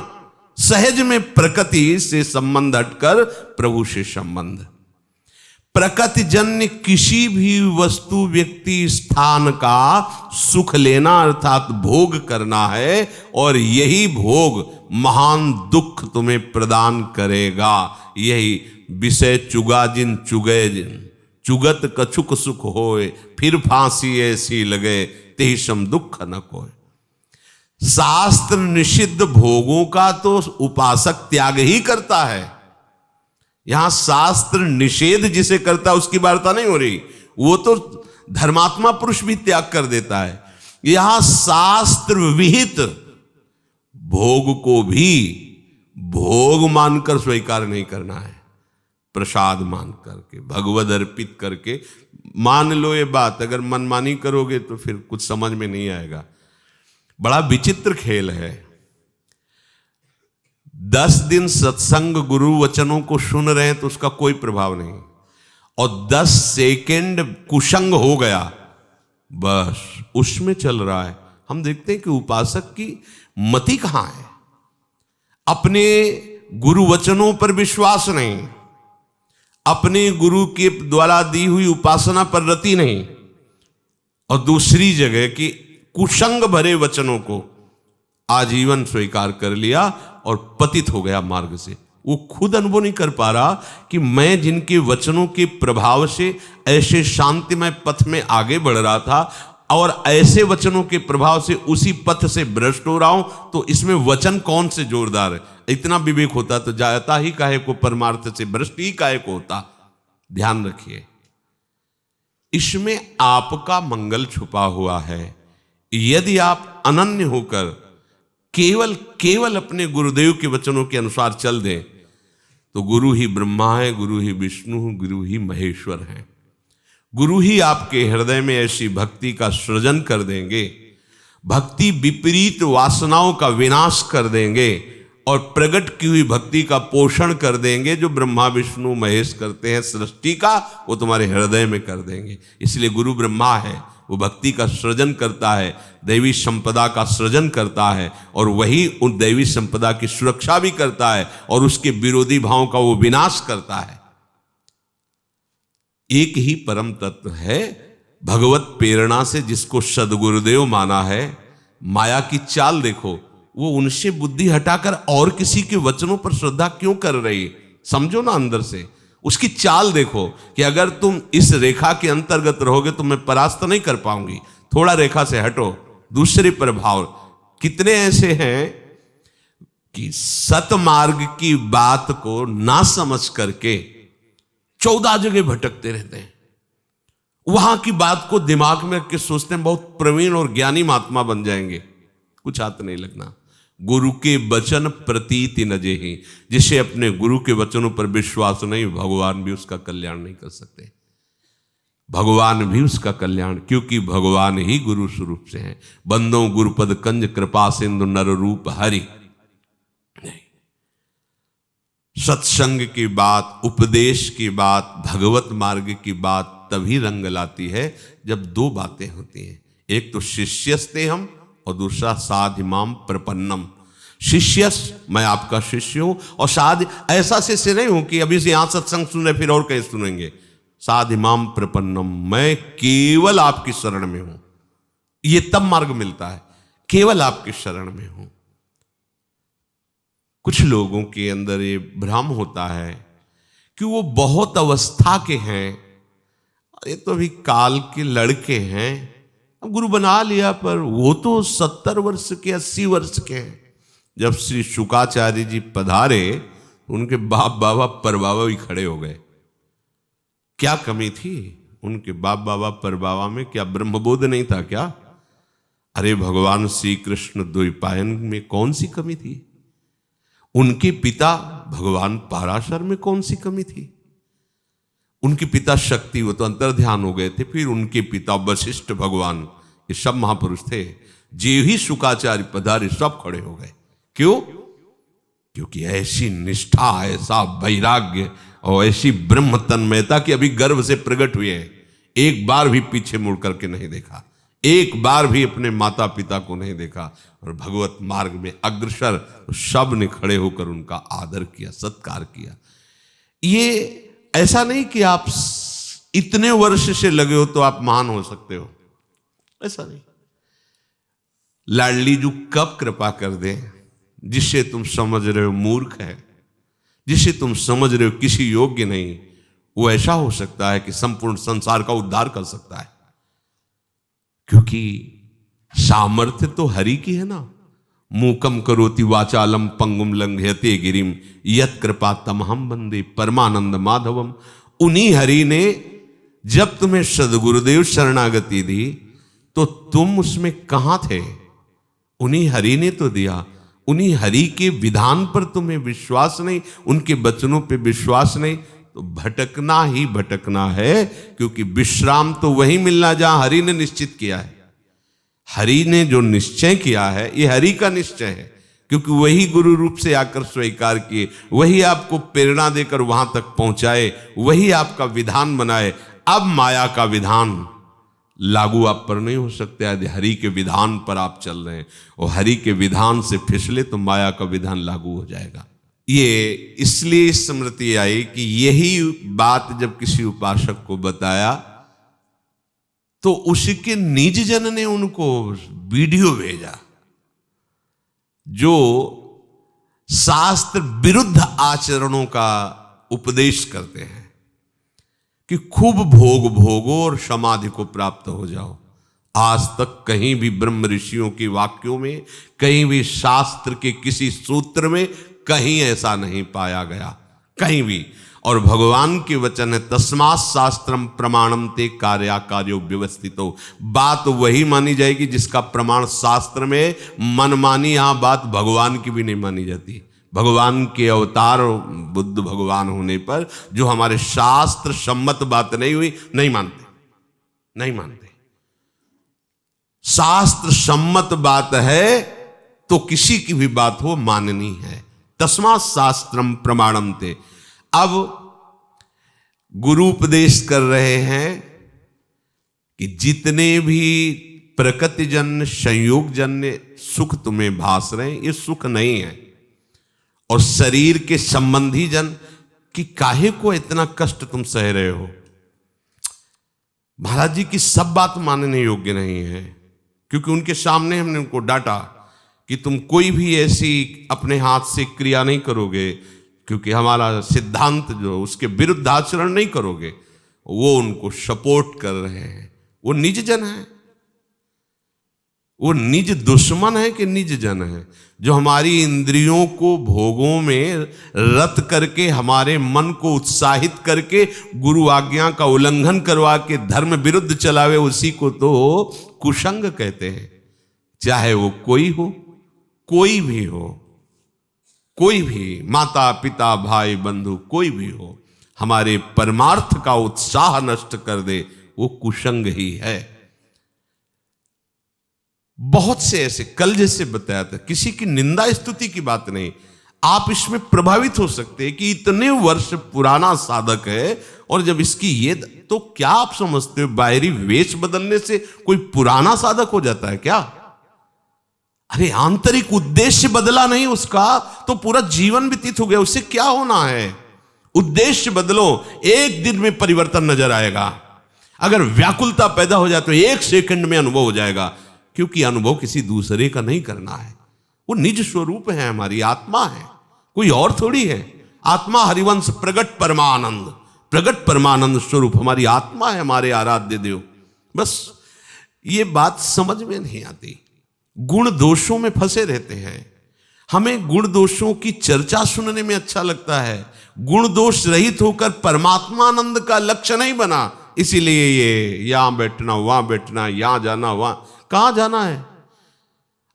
सहज में प्रकृति से संबंध हटकर प्रभु से संबंध। प्रकृति जन्य किसी भी वस्तु व्यक्ति स्थान का सुख लेना अर्थात भोग करना है, और यही भोग महान दुख तुम्हें प्रदान करेगा। यही विषय चुगा जिन चुगे जिन, चुगत कछुक सुख होए, फिर फांसी ऐसी लगे तेहि सम दुख न कोय। शास्त्र निषिद्ध भोगों का तो उपासक त्याग ही करता है। यहां शास्त्र निषेध जिसे करता है उसकी वार्ता नहीं हो रही, वो तो धर्मात्मा पुरुष भी त्याग कर देता है। यहां शास्त्र विहित भोग को भी भोग मानकर स्वीकार नहीं करना है, प्रसाद मान करके, भगवद अर्पित करके। मान लो ये बात, अगर मनमानी करोगे तो फिर कुछ समझ में नहीं आएगा। बड़ा विचित्र खेल है। 10 दिन सत्संग गुरु वचनों को सुन रहे हैं तो उसका कोई प्रभाव नहीं, और 10 सेकेंड कुसंग हो गया, बस उसमें चल रहा है। हम देखते हैं कि उपासक की मति कहां है, अपने गुरु वचनों पर विश्वास नहीं, अपने गुरु के द्वारा दी हुई उपासना पर रति नहीं, और दूसरी जगह की कुसंग भरे वचनों को आजीवन स्वीकार कर लिया और पतित हो गया मार्ग से। वो खुद अनुभव नहीं कर पा रहा कि मैं जिनके वचनों के प्रभाव से ऐसे शांतिमय पथ में आगे बढ़ रहा था और ऐसे वचनों के प्रभाव से उसी पथ से भ्रष्ट हो रहा हूं, तो इसमें वचन कौन से जोरदार है। इतना विवेक होता तो जाता ही काहे को परमार्थ से भ्रष्ट ही काहे को होता। ध्यान रखिए, इसमें आपका मंगल छुपा हुआ है। यदि आप अनन्य होकर केवल अपने गुरुदेव के वचनों के अनुसार चल दें तो गुरु ही ब्रह्मा है, गुरु ही विष्णु, गुरु ही महेश्वर है। गुरु ही आपके हृदय में ऐसी भक्ति का सृजन कर देंगे, भक्ति विपरीत वासनाओं का विनाश कर देंगे और प्रकट की हुई भक्ति का पोषण कर देंगे। जो ब्रह्मा विष्णु महेश करते हैं सृष्टि का, वो तुम्हारे हृदय में कर देंगे। इसलिए गुरु ब्रह्मा है, वो भक्ति का सृजन करता है, दैवी संपदा का सृजन करता है, और वही उन दैवी संपदा की सुरक्षा भी करता है और उसके विरोधी भावों का वो विनाश करता है। एक ही परम तत्व है, भगवत प्रेरणा से जिसको सदगुरुदेव माना है। माया की चाल देखो, वो उनसे बुद्धि हटाकर और किसी के वचनों पर श्रद्धा क्यों कर रही, समझो ना अंदर से। उसकी चाल देखो कि अगर तुम इस रेखा के अंतर्गत रहोगे तो मैं परास्त नहीं कर पाऊंगी, थोड़ा रेखा से हटो, दूसरे प्रभाव। कितने ऐसे हैं कि सतमार्ग की बात को ना समझ करके 14 जगह भटकते रहते हैं। वहां की बात को दिमाग में रख के सोचते हैं बहुत प्रवीण और ज्ञानी महात्मा बन जाएंगे, कुछ हाथ नहीं लगना। गुरु के वचन प्रतीति न जेहि, जिसे अपने गुरु के वचनों पर विश्वास नहीं, भगवान भी उसका कल्याण नहीं कर सकते। भगवान भी उसका कल्याण, क्योंकि भगवान ही गुरु स्वरूप से हैं। बंदो गुरुपद कंज कृपा सिंधु नर रूप हरि। सत्संग की बात, उपदेश की बात, भगवत मार्ग की बात तभी रंग लाती है जब दो बातें होती हैं। एक तो शिष्यस्ते हम और दूसरा साधिमाम प्रपन्नम। शिष्यस, मैं आपका शिष्य हूं, और साध ऐसा शिष्य नहीं हूं कि अभी से यहां सत्संग सुन रहे फिर और कहीं सुनेंगे। साधिमाम प्रपन्नम, मैं केवल आपकी शरण में हूं। ये तब मार्ग मिलता है, केवल आपकी शरण में हूं। कुछ लोगों के अंदर ये भ्रम होता है कि वो बहुत अवस्था के हैं, ये तो अभी काल के लड़के हैं, अब गुरु बना लिया, पर वो तो 70 वर्ष के 80 वर्ष के हैं। जब श्री शुकाचार्य जी पधारे उनके बाप बाबा परबाबा भी खड़े हो गए। क्या कमी थी? उनके बाप बाबा पर बाबा में क्या ब्रह्मबोध नहीं था क्या? अरे भगवान श्री कृष्ण द्वैपायन में कौन सी कमी थी? उनके पिता भगवान पाराशर में कौन सी कमी थी? उनके पिता शक्ति, वो तो अंतर्ध्यान हो गए थे। फिर उनके पिता वशिष्ठ भगवान, ये सब महापुरुष थे। जे ही शुकाचार्य पधारे सब खड़े हो गए। क्यों? क्योंकि ऐसी निष्ठा, ऐसा वैराग्य और ऐसी ब्रह्म तन्मयता कि अभी गर्भ से प्रकट हुए हैं, एक बार भी पीछे मुड़ करके नहीं देखा, एक बार भी अपने माता पिता को नहीं देखा, और भगवत मार्ग में अग्रसर तो सब ने खड़े होकर उनका आदर किया, सत्कार किया। ये ऐसा नहीं कि आप इतने वर्ष से लगे हो तो आप महान हो सकते हो, ऐसा नहीं। लाडली जो कब कृपा कर दे, जिससे तुम समझ रहे हो मूर्ख है, जिसे तुम समझ रहे हो किसी योग्य नहीं, वो ऐसा हो सकता है कि संपूर्ण संसार का उद्धार कर सकता है। क्योंकि सामर्थ्य तो हरि की है ना। मूकम करोति वाचालम पंगुम लंघयते गिरिम यत् कृपा तमहम वंदे परमानंद माधवम। उन्हीं हरि ने जब तुम्हें सद्गुरुदेव शरणागति दी तो तुम उसमें कहां थे? उन्हीं हरि ने तो दिया। उन्हीं हरि के विधान पर तुम्हें विश्वास नहीं, उनके वचनों पे विश्वास नहीं, तो भटकना ही भटकना है। क्योंकि विश्राम तो वही मिलना जहां हरि ने निश्चित किया है। हरि ने जो निश्चय किया है ये हरि का निश्चय है, क्योंकि वही गुरु रूप से आकर स्वीकार किए, वही आपको प्रेरणा देकर वहां तक पहुंचाए, वही आपका विधान बनाए। अब माया का विधान लागू आप पर नहीं हो सकता। यदि हरि के विधान पर आप चल रहे हैं और हरि के विधान से फिसले तो माया का विधान लागू हो जाएगा। ये इसलिए स्मृति आई कि यही बात जब किसी उपासक को बताया तो उसके निज जन ने उनको वीडियो भेजा जो शास्त्र विरुद्ध आचरणों का उपदेश करते हैं कि खूब भोग भोगो और समाधि को प्राप्त हो जाओ। आज तक कहीं भी ब्रह्म ऋषियों के वाक्यों में, कहीं भी शास्त्र के किसी सूत्र में कहीं ऐसा नहीं पाया गया, कहीं भी। और भगवान के वचन है तस्मात् शास्त्रम प्रमाणम ते कार्याकार्यो व्यवस्थितो। बात वही मानी जाएगी जिसका प्रमाण शास्त्र में, मनमानी यहां बात भगवान की भी नहीं मानी जाती। भगवान के अवतार बुद्ध भगवान होने पर जो हमारे शास्त्र सम्मत बात नहीं हुई, नहीं मानते, नहीं मानते। शास्त्र सम्मत बात है तो किसी की भी बात हो माननी है। तस्मात् शास्त्रम प्रमाणम ते। अब गुरु उपदेश कर रहे हैं कि जितने भी प्रकृतिजन्य संयोगजन्य सुख तुम्हें भास रहे हैं ये सुख नहीं है। और शरीर के संबंधी जन कि काहे को इतना कष्ट तुम सह रहे हो। महाराज जी की सब बात मानने योग्य नहीं है, क्योंकि उनके सामने हमने उनको डांटा कि तुम कोई भी ऐसी अपने हाथ से क्रिया नहीं करोगे, क्योंकि हमारा सिद्धांत जो उसके विरुद्ध आचरण नहीं करोगे। वो उनको सपोर्ट कर रहे हैं। वो निज जन है, वो निज दुश्मन है कि निज जन है, जो हमारी इंद्रियों को भोगों में रत करके हमारे मन को उत्साहित करके गुरु आज्ञा का उल्लंघन करवा के धर्म विरुद्ध चलावे, उसी को तो कुसंग कहते हैं। चाहे वो कोई हो, कोई भी हो, कोई भी माता पिता भाई बंधु कोई भी हो, हमारे परमार्थ का उत्साह नष्ट कर दे, वो कुसंग ही है। बहुत से ऐसे, कल जैसे बताया था, किसी की निंदा स्तुति की बात नहीं, आप इसमें प्रभावित हो सकते हैं कि इतने वर्ष पुराना साधक है और जब इसकी ये, तो क्या आप समझते हो बाहरी वेश बदलने से कोई पुराना साधक हो जाता है क्या? अरे आंतरिक उद्देश्य बदला नहीं उसका तो पूरा जीवन व्यतीत हो गया, उससे क्या होना है? उद्देश्य बदलो, एक दिन में परिवर्तन नजर आएगा। अगर व्याकुलता पैदा हो जाए तो एक सेकंड में अनुभव हो जाएगा, क्योंकि अनुभव किसी दूसरे का नहीं करना है। वो निज स्वरूप है, हमारी आत्मा है, कोई और थोड़ी है। आत्मा हरिवंश प्रगट परमानंद, प्रगट परमानंद स्वरूप हमारी आत्मा है, हमारे आराध्य देव। बस ये बात समझ में नहीं आती, गुण दोषों में फंसे रहते हैं। हमें गुण दोषों की चर्चा सुनने में अच्छा लगता है, गुण दोष रहित होकर परमात्मानंद का लक्ष्य नहीं बना, इसीलिए ये यहां बैठना, वहां बैठना, यहां जाना, वहां, कहां जाना है?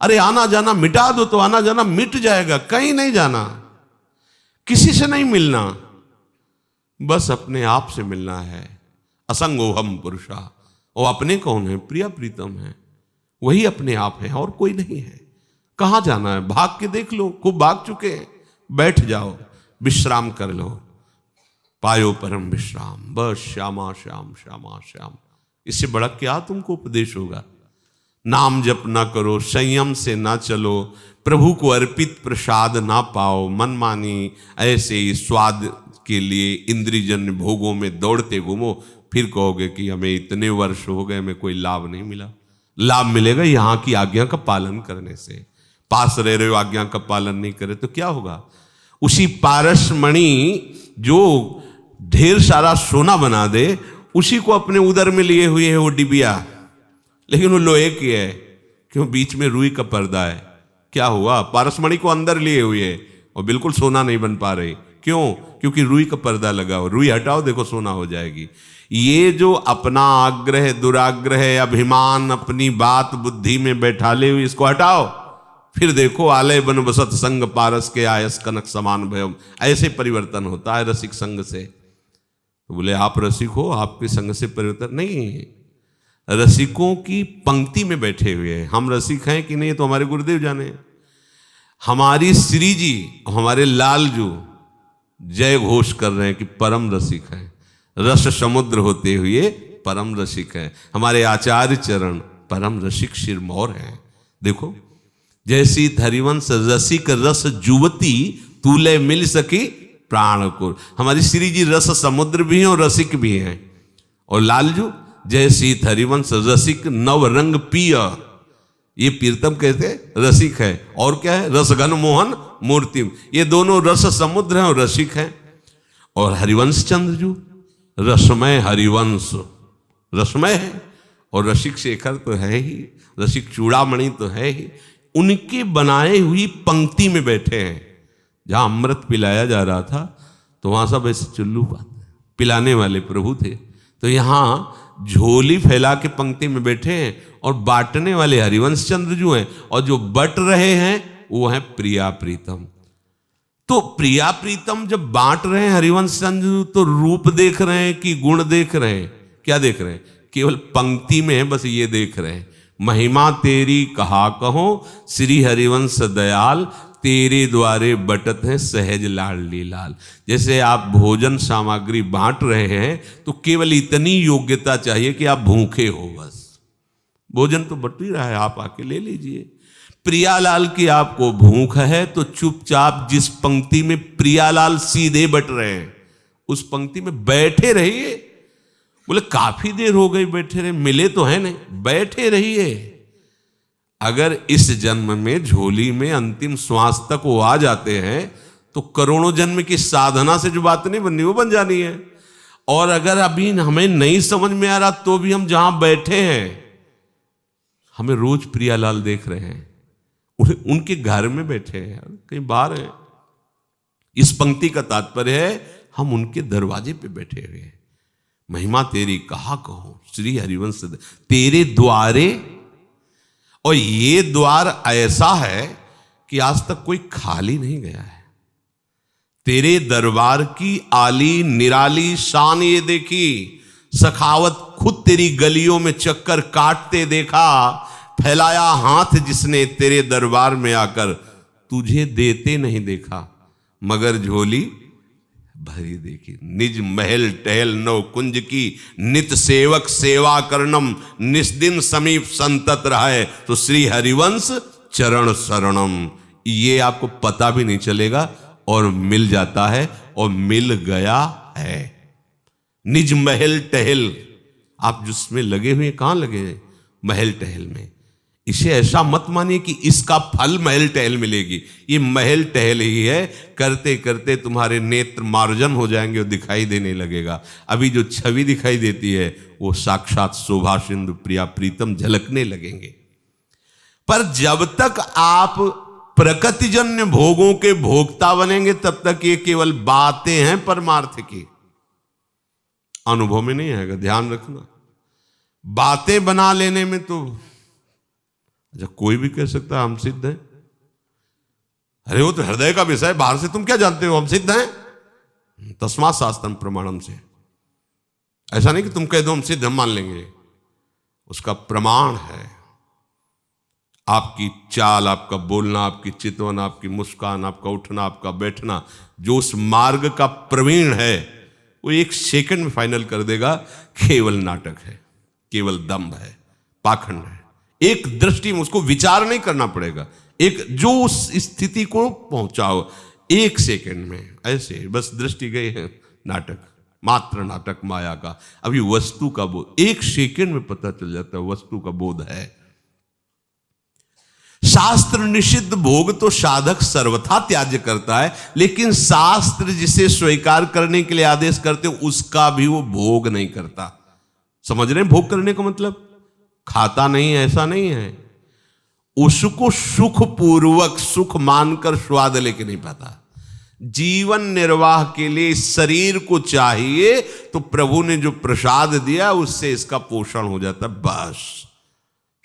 अरे आना जाना मिटा दो तो आना जाना मिट जाएगा। कहीं नहीं जाना, किसी से नहीं मिलना, बस अपने आप से मिलना है। असंगोहम पुरुषा, वो अपने कौन है? प्रिया प्रीतम है, वही अपने आप है और कोई नहीं है। कहां जाना है? भाग के देख लो, खूब भाग चुके हैं, बैठ जाओ, विश्राम कर लो, पायो परम विश्राम, बस श्यामा श्याम श्यामा श्याम। इससे बड़ा क्या तुमको उपदेश होगा? नाम जप ना करो, संयम से ना चलो, प्रभु को अर्पित प्रसाद ना पाओ, मनमानी ऐसे ही स्वाद के लिए इंद्रियजन्य भोगों में दौड़ते घूमो, फिर कहोगे कि हमें इतने वर्ष हो गए, हमें कोई लाभ नहीं मिला। लाभ मिलेगा यहां की आज्ञा का पालन करने से। पास रह रहे हो, आज्ञा का पालन नहीं करे तो क्या होगा? उसी पारस मणि जो ढेर सारा सोना बना दे, उसी को अपने उदर में लिए हुए है वो डिबिया, लेकिन वो लोहे की है। क्यों? बीच में रुई का पर्दा है। क्या हुआ? पारसमणि को अंदर लिए हुए और बिल्कुल सोना नहीं बन पा रही। क्यों? क्योंकि रुई का पर्दा लगा हो। रुई हटाओ, देखो सोना हो जाएगी। ये जो अपना आग्रह, दुराग्रह, अभिमान, अपनी बात बुद्धि में बैठाले हुए, इसको हटाओ, फिर देखो आलय बन बसत संग पारस के आयस कनक समान भयम। ऐसे परिवर्तन होता है रसिक संग से। तो बोले आप रसिक हो, आपके संग से परिवर्तन नहीं। रसिकों की पंक्ति में बैठे हुए हैं। हम रसिक हैं कि नहीं तो हमारे गुरुदेव जाने। हमारी श्री जी, हमारे लालजू जय घोष कर रहे हैं कि परम रसिक हैं, रस समुद्र होते हुए परम रसिक हैं। हमारे आचार्य चरण परम रसिक शिरमौर हैं। देखो, जैसी हरिवंश रसिक रस जुवती, तूले मिल सकी प्राण को। हमारी श्री जी रस समुद्र भी हैं और रसिक भी हैं। और लालजू जैसी हरिवंश रसिक नव रंग पिय, ये प्रीतम कहते रसिक है। और क्या है? रसघन मोहन मूर्तिम। ये दोनों रस समुद्र हैं और रसिक हैं। और हरिवंश चंद्र जो रसमय हरिवंश, रसमय है और रसिक शेखर तो है ही, रसिक चूड़ामणि तो है ही। उनके बनाए हुई पंक्ति में बैठे हैं। जहां अमृत पिलाया जा रहा था तो वहां सब ऐसे चुल्लू पिलाने वाले प्रभु थे, तो यहां झोली फैला के पंक्ति में बैठे हैं और बांटने वाले हरिवंश चंद्र जो हैं, और जो बट रहे हैं वो हैं प्रिया प्रीतम। तो प्रिया प्रीतम जब बांट रहे हैं हरिवंश चंद्र, तो रूप देख रहे हैं कि गुण देख रहे हैं? क्या देख रहे हैं? केवल पंक्ति में है, बस ये देख रहे हैं। महिमा तेरी कहा कहो श्री हरिवंश दयाल, तेरे द्वारे बटत है सहज लाडली लाल। जैसे आप भोजन सामग्री बांट रहे हैं तो केवल इतनी योग्यता चाहिए कि आप भूखे हो, बस भोजन तो बट ही रहा है, आप आके ले लीजिए। प्रियालाल की आपको भूख है तो चुपचाप जिस पंक्ति में प्रियालाल सीधे बट रहे हैं उस पंक्ति में बैठे रहिए। बोले काफी देर हो गई बैठे रहे, मिले तो है नहीं, बैठे रहिए। अगर इस जन्म में झोली में अंतिम श्वास तक वो आ जाते हैं तो करोड़ों जन्म की साधना से जो बात नहीं बननी वो बन जानी है। और अगर अभी हमें नहीं समझ में आ रहा तो भी हम जहां बैठे हैं, हमें रोज प्रियालाल देख रहे हैं, उनके घर में बैठे हैं, कहीं बाहर हैं। इस पंक्ति का तात्पर्य है हम उनके दरवाजे पे बैठे हुए हैं। महिमा तेरी कहा कहो श्री हरिवंश, तेरे द्वारे। और ये द्वार ऐसा है कि आज तक कोई खाली नहीं गया है। तेरे दरबार की आली निराली शान ये देखी, सखावत खुद तेरी गलियों में चक्कर काटते देखा, फैलाया हाथ जिसने तेरे दरबार में आकर, तुझे देते नहीं देखा मगर झोली भरी देखी। निज महल टहल नव कुंज की, नित सेवक सेवा करनम, निस्दिन समीप संतत रहे, तो श्री हरिवंश चरण शरणम। ये आपको पता भी नहीं चलेगा और मिल जाता है और मिल गया है। निज महल टहल, आप जिसमें लगे हुए कहां लगे हैं? महल टहल में। इसे ऐसा मत मानिए कि इसका फल महल टहल मिलेगी। ये महल टहल ही है, करते करते तुम्हारे नेत्र मार्जन हो जाएंगे और दिखाई देने लगेगा। अभी जो छवि दिखाई देती है वो साक्षात शोभा सिंधु प्रिया प्रीतम झलकने लगेंगे। पर जब तक आप प्रकृतिजन्य भोगों के भोक्ता बनेंगे तब तक ये केवल बातें हैं परमार्थ की। अनुभव में नहीं आएगा, ध्यान रखना। बातें बना लेने में तो अच्छा कोई भी कह सकता है हम सिद्ध हैं। अरे वो तो हृदय का विषय, बाहर से तुम क्या जानते हो, हम सिद्ध हैं। तस्मात् शास्त्रम प्रमाणम से, ऐसा नहीं कि तुम कह दो हम सिद्ध, हम मान लेंगे। उसका प्रमाण है आपकी चाल, आपका बोलना, आपकी चितवन, आपकी मुस्कान, आपका उठना, आपका बैठना। जो उस मार्ग का प्रवीण है वो 1 सेकंड में फाइनल कर देगा केवल नाटक है, केवल दंभ है, पाखंड है। एक दृष्टि में उसको विचार नहीं करना पड़ेगा, एक जो उस स्थिति को पहुंचाओ 1 सेकंड में, ऐसे बस दृष्टि गई है, नाटक, मात्र नाटक माया का। अभी वस्तु का बोध 1 सेकंड में पता चल जाता है, वस्तु का बोध है। शास्त्र निषिद्ध भोग तो साधक सर्वथा त्याज्य करता है, लेकिन शास्त्र जिसे स्वीकार करने के लिए आदेश करते उसका भी वो भोग नहीं करता। समझ रहे हैं भोग करने का मतलब? खाता नहीं, ऐसा नहीं है। उसको सुख पूर्वक, सुख मानकर स्वाद लेके नहीं पाता। जीवन निर्वाह के लिए इस शरीर को चाहिए, तो प्रभु ने जो प्रसाद दिया उससे इसका पोषण हो जाता, बस।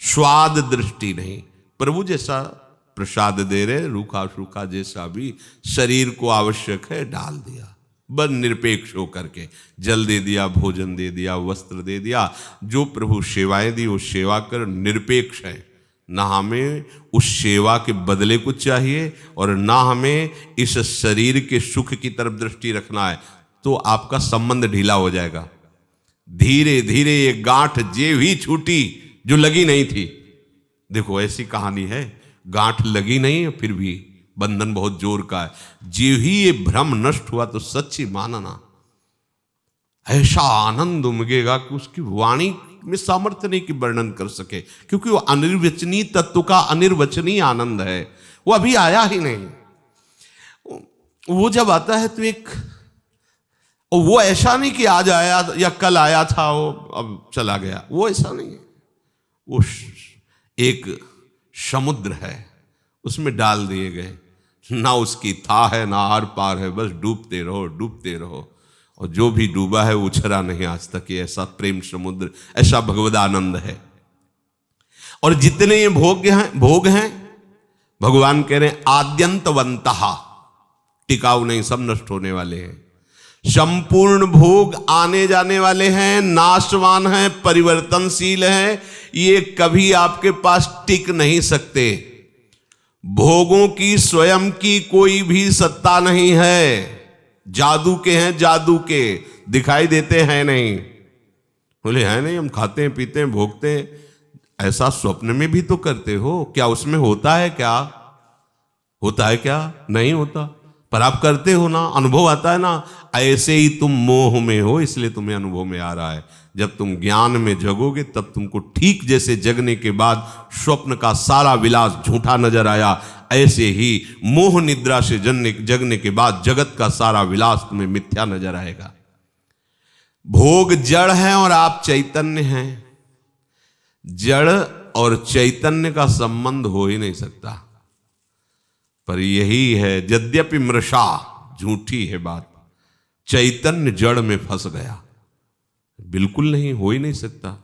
स्वाद दृष्टि नहीं। प्रभु जैसा प्रसाद दे रहे, रूखा सूखा जैसा भी शरीर को आवश्यक है डाल दिया, बस निरपेक्ष होकर के। जल दे दिया, भोजन दे दिया, वस्त्र दे दिया, जो प्रभु सेवाएं दी वो सेवा कर, निरपेक्ष है। ना हमें उस सेवा के बदले कुछ चाहिए और ना हमें इस शरीर के सुख की तरफ दृष्टि रखना है, तो आपका संबंध ढीला हो जाएगा। धीरे धीरे ये गांठ जे भी छूटी जो लगी नहीं थी। देखो ऐसी कहानी है, गांठ लगी नहीं फिर भी बंधन बहुत जोर का है। जे ही ये भ्रम नष्ट हुआ तो सच्ची मानना, ऐसा आनंद उमगेगा कि उसकी वाणी में सामर्थ्य नहीं कि वर्णन कर सके, क्योंकि वो अनिर्वचनीय तत्व का अनिर्वचनीय आनंद है, वो अभी आया ही नहीं। वो जब आता है तो एक, वो ऐसा नहीं कि आज आया या कल आया था वो अब चला गया, वो ऐसा नहीं है। वो एक समुद्र है, उसमें डाल दिए गए, ना उसकी था है ना आर पार है, बस डूबते रहो डूबते रहो, और जो भी डूबा है उछरा नहीं आज तक। ये ऐसा प्रेम समुद्र, ऐसा भगवदानंद है। और जितने ये भोग हैं भगवान कह रहे हैं आद्यंतवंतः, टिकाऊ नहीं, सब नष्ट होने वाले हैं। संपूर्ण भोग आने जाने वाले हैं, नाशवान हैं, परिवर्तनशील हैं, ये कभी आपके पास टिक नहीं सकते। भोगों की स्वयं की कोई भी सत्ता नहीं है। जादू के हैं, जादू के दिखाई देते हैं नहीं। बोले हैं नहीं, हम खाते हैं पीते हैं भोगते हैं, ऐसा स्वप्न में भी तो करते हो, क्या उसमें होता है? क्या होता है? क्या नहीं होता, पर आप करते हो ना, अनुभव आता है ना। ऐसे ही तुम मोह में हो, इसलिए तुम्हें अनुभव में आ रहा है। जब तुम ज्ञान में जगोगे तब तुमको ठीक जैसे जगने के बाद स्वप्न का सारा विलास झूठा नजर आया, ऐसे ही मोह निद्रा से जगने के बाद जगत का सारा विलास तुम्हें मिथ्या नजर आएगा। भोग जड़ है और आप चैतन्य हैं। जड़ और चैतन्य का संबंध हो ही नहीं सकता। पर यही है, यद्यपि मृषा, झूठी है बात, चैतन्य जड़ में फंस गया। बिल्कुल नहीं, हो ही नहीं सकता।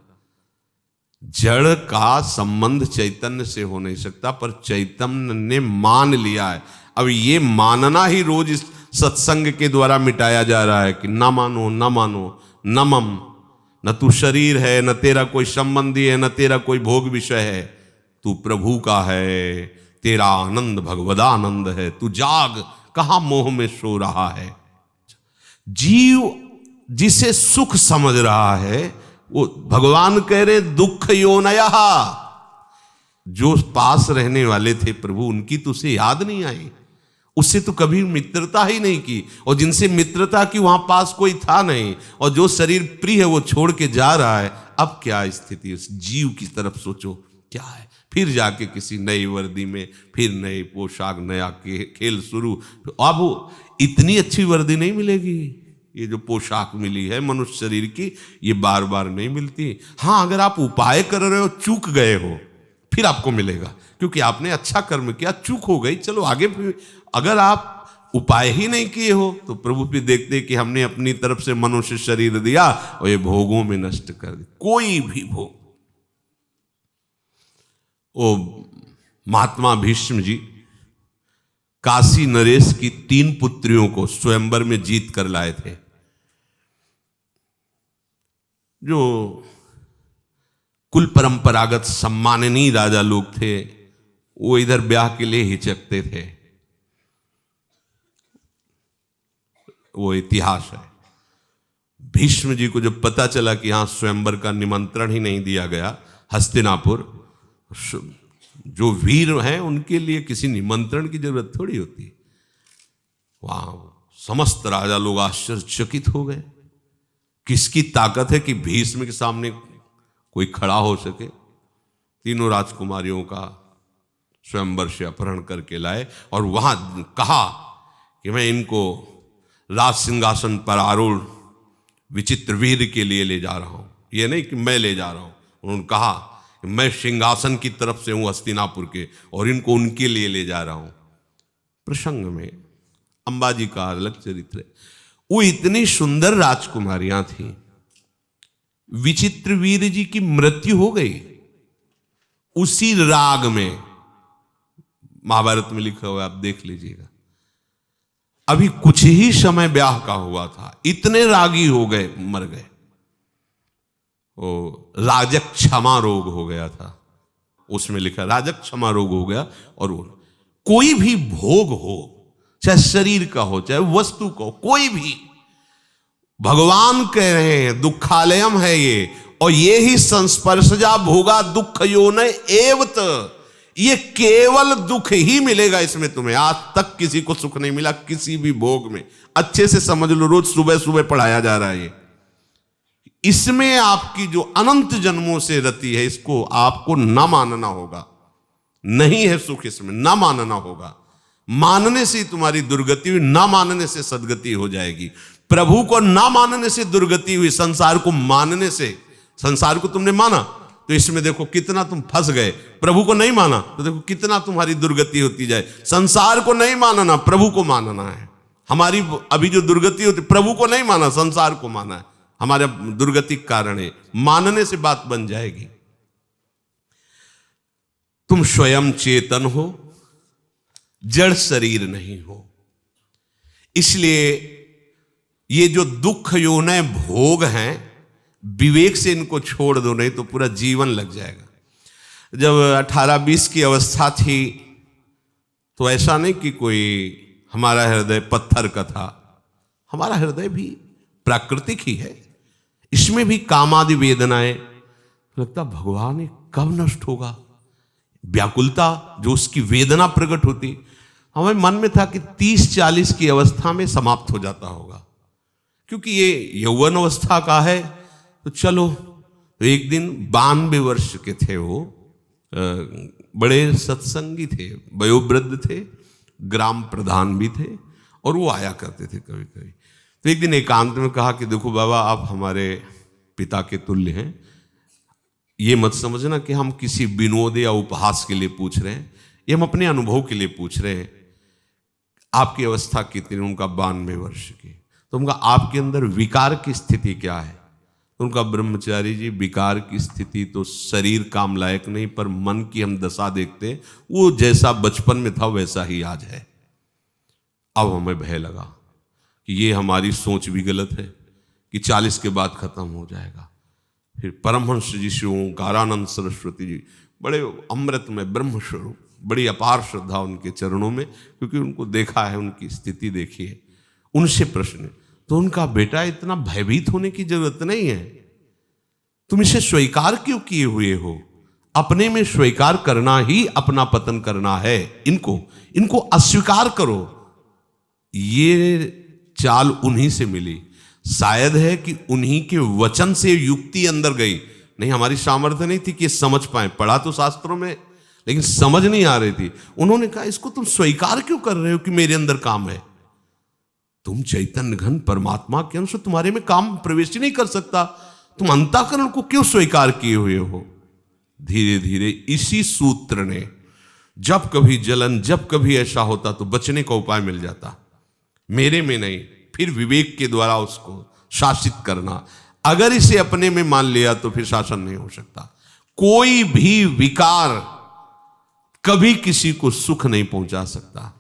जड़ का संबंध चैतन्य से हो नहीं सकता, पर चैतन्य ने मान लिया है। अब ये मानना ही रोज इस सत्संग के द्वारा मिटाया जा रहा है कि ना मानो ना मानो, न मम, न तू शरीर है, न तेरा कोई संबंधी है, न तेरा कोई भोग विषय है, तू प्रभु का है, तेरा आनंद भगवदानंद है, तू जाग, कहां मोह में सो रहा है। जीव जिसे सुख समझ रहा है वो भगवान कह रहे दुख योनया, जो पास रहने वाले थे प्रभु उनकी तो उसे याद नहीं आई, उससे तो कभी मित्रता ही नहीं की, और जिनसे मित्रता की वहां पास कोई था नहीं, और जो शरीर प्रिय है वो छोड़ के जा रहा है। अब क्या स्थिति उस जीव की तरफ सोचो क्या है। फिर जाके किसी नई वर्दी में, फिर नई पोशाक, नया खेल शुरू। अब इतनी अच्छी वर्दी नहीं मिलेगी, ये जो पोशाक मिली है मनुष्य शरीर की, ये बार बार नहीं मिलती। हाँ, अगर आप उपाय कर रहे हो, चूक गए हो, फिर आपको मिलेगा, क्योंकि आपने अच्छा कर्म किया, चूक हो गई, चलो आगे। अगर आप उपाय ही नहीं किए हो तो प्रभु भी देखते कि हमने अपनी तरफ से मनुष्य शरीर दिया और ये भोगों में नष्ट कर दिया। कोई भी भोग, वो महात्मा भीष्म जी काशी नरेश की 3 पुत्रियों को स्वयंवर में जीत कर लाए थे। जो कुल परंपरागत सम्माननीय राजा लोग थे वो इधर ब्याह के लिए हिचकते थे। वो इतिहास है। भीष्म जी को जब पता चला कि यहां स्वयंवर का निमंत्रण ही नहीं दिया गया, हस्तिनापुर जो वीर हैं उनके लिए किसी निमंत्रण की जरूरत थोड़ी होती। वहां समस्त राजा लोग आश्चर्यचकित हो गए, किसकी ताकत है कि भीष्म के सामने कोई खड़ा हो सके। तीनों राजकुमारियों का स्वयंवर से अपहरण करके लाए और वहां कहा कि मैं इनको राज सिंहासन पर आरूढ़ विचित्र वीर के लिए ले जा रहा हूं। ये नहीं कि मैं ले जा रहा हूं, उन्होंने कहा कि मैं सिंहासन की तरफ से हूं हस्तिनापुर के और इनको उनके लिए ले जा रहा हूं। प्रसंग में अंबाजी का अलग चरित्र है। वो इतनी सुंदर राजकुमारियां थीं, विचित्र वीर जी की मृत्यु हो गई उसी राग में। महाभारत में लिखा हुआ है, आप देख लीजिएगा। अभी कुछ ही समय ब्याह का हुआ था, इतने रागी हो गए, मर गए। वो राजक क्षमा रोग हो गया था, उसमें लिखा राजक क्षमा रोग हो गया। और वो कोई भी भोग हो, चाहे शरीर का हो चाहे वस्तु का हो, कोई भी, भगवान कह रहे हैं दुखालयम है ये, और ये ही संस्पर्शजा भोगा दुख योनय एवत। ये केवल दुख ही मिलेगा इसमें तुम्हें। आज तक किसी को सुख नहीं मिला किसी भी भोग में। अच्छे से समझ लो, रोज सुबह सुबह पढ़ाया जा रहा है ये। इसमें आपकी जो अनंत जन्मों से रति है, इसको आपको ना मानना होगा। नहीं है सुख इसमें, ना मानना होगा। मानने से तुम्हारी दुर्गति हुई, ना मानने से सदगति हो जाएगी। प्रभु को ना मानने से दुर्गति हुई, संसार को मानने से। संसार को तुमने माना तो इसमें देखो कितना तुम फंस गए। प्रभु को नहीं माना तो देखो कितना तुम्हारी दुर्गति होती जाए। संसार को नहीं मानना, प्रभु को मानना है। हमारी अभी जो दुर्गति होती, प्रभु को नहीं माना, संसार को माना है, हमारे दुर्गति कारण है। मानने से बात बन जाएगी। तुम स्वयं चेतन हो, जड़ शरीर नहीं हो। इसलिए ये जो दुख योनय भोग हैं, विवेक से इनको छोड़ दो, नहीं तो पूरा जीवन लग जाएगा। जब 18-20 की अवस्था थी तो ऐसा नहीं कि कोई हमारा हृदय पत्थर का था। हमारा हृदय भी प्राकृतिक ही है, इसमें भी कामादि वेदनाएं। लगता भगवान ये कब नष्ट होगा, व्याकुलता जो उसकी वेदना प्रकट होती। हमें मन में था कि 30-40 की अवस्था में समाप्त हो जाता होगा, क्योंकि ये यौवन अवस्था का है। तो चलो, तो एक दिन 92 वर्ष के थे वो, बड़े सत्संगी थे, वयोवृद्ध थे, ग्राम प्रधान भी थे, और वो आया करते थे कभी कभी। तो एक दिन एकांत में कहा कि देखो बाबा, आप हमारे पिता के तुल्य हैं। ये मत समझना कि हम किसी विनोद या उपहास के लिए पूछ रहे हैं, ये हम अपने अनुभव के लिए पूछ रहे हैं। आपकी अवस्था कितनी? उनका 92 वर्ष की। तो उनका आपके अंदर विकार की स्थिति क्या है? उनका ब्रह्मचारी जी, विकार की स्थिति तो शरीर काम लायक नहीं, पर मन की हम दशा देखते हैं, वो जैसा बचपन में था वैसा ही आज है। अब हमें भय लगा कि ये हमारी सोच भी गलत है कि 40 के बाद खत्म हो जाएगा। फिर परमहंस जी श्री ओंकारानंद सरस्वती जी, बड़े अमृत में ब्रह्म स्वरूप, बड़ी अपार श्रद्धा उनके चरणों में, क्योंकि उनको देखा है, उनकी स्थिति देखी है। उनसे प्रश्न, तो उनका बेटा इतना भयभीत होने की जरूरत नहीं है, तुम इसे स्वीकार क्यों किए हुए हो? अपने में स्वीकार करना ही अपना पतन करना है। इनको अस्वीकार करो। ये चाल उन्हीं से मिली। शायद है कि उन्हीं के वचन से युक्ति अंदर गई। नहीं, हमारी सामर्थ्य नहीं थी कि समझ पाए। पढ़ा तो शास्त्रों में, लेकिन समझ नहीं आ रही थी। उन्होंने कहा, इसको तुम स्वीकार क्यों कर रहे हो कि मेरे अंदर काम है? तुम चैतन्य घन परमात्मा के अंश, तुम्हारे में काम प्रवेश ही नहीं कर सकता। तुम अंतःकरण को क्यों स्वीकार किए हुए हो? धीरे धीरे इसी सूत्र ने, जब कभी जलन, जब कभी ऐसा होता तो बचने का उपाय मिल जाता। मेरे में नहीं, फिर विवेक के द्वारा उसको शासित करना। अगर इसे अपने में मान लिया तो फिर शासन नहीं हो सकता। कोई भी विकार कभी किसी को सुख नहीं पहुंचा सकता।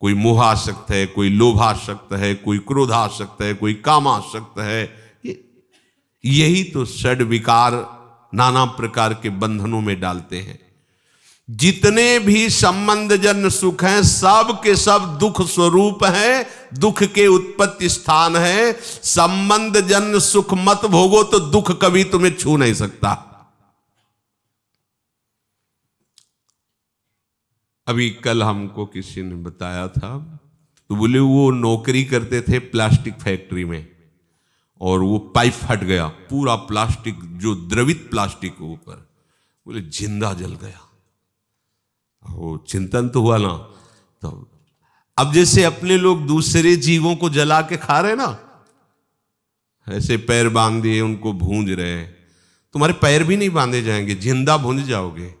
कोई मोहासक्त है, कोई लोभासक्त है, कोई क्रोधासक्त है, कोई कामासक्त है। यही तो षड विकार नाना प्रकार के बंधनों में डालते हैं। जितने भी संबंध जन्य सुख हैं, सब के सब दुख स्वरूप है, दुख के उत्पत्ति स्थान है। संबंध जन्य सुख मत भोगो तो दुख कभी तुम्हें छू नहीं सकता। अभी कल हमको किसी ने बताया था, तो बोले वो नौकरी करते थे प्लास्टिक फैक्ट्री में, और वो पाइप फट गया, पूरा प्लास्टिक जो द्रवित प्लास्टिक के ऊपर, बोले जिंदा जल गया। वो चिंतन तो हुआ ना। तो अब जैसे अपने लोग दूसरे जीवों को जला के खा रहे ना, ऐसे पैर बांध दिए उनको भूंज रहे, तुम्हारे पैर भी नहीं बांधे जाएंगे, जिंदा भूंज जाओगे।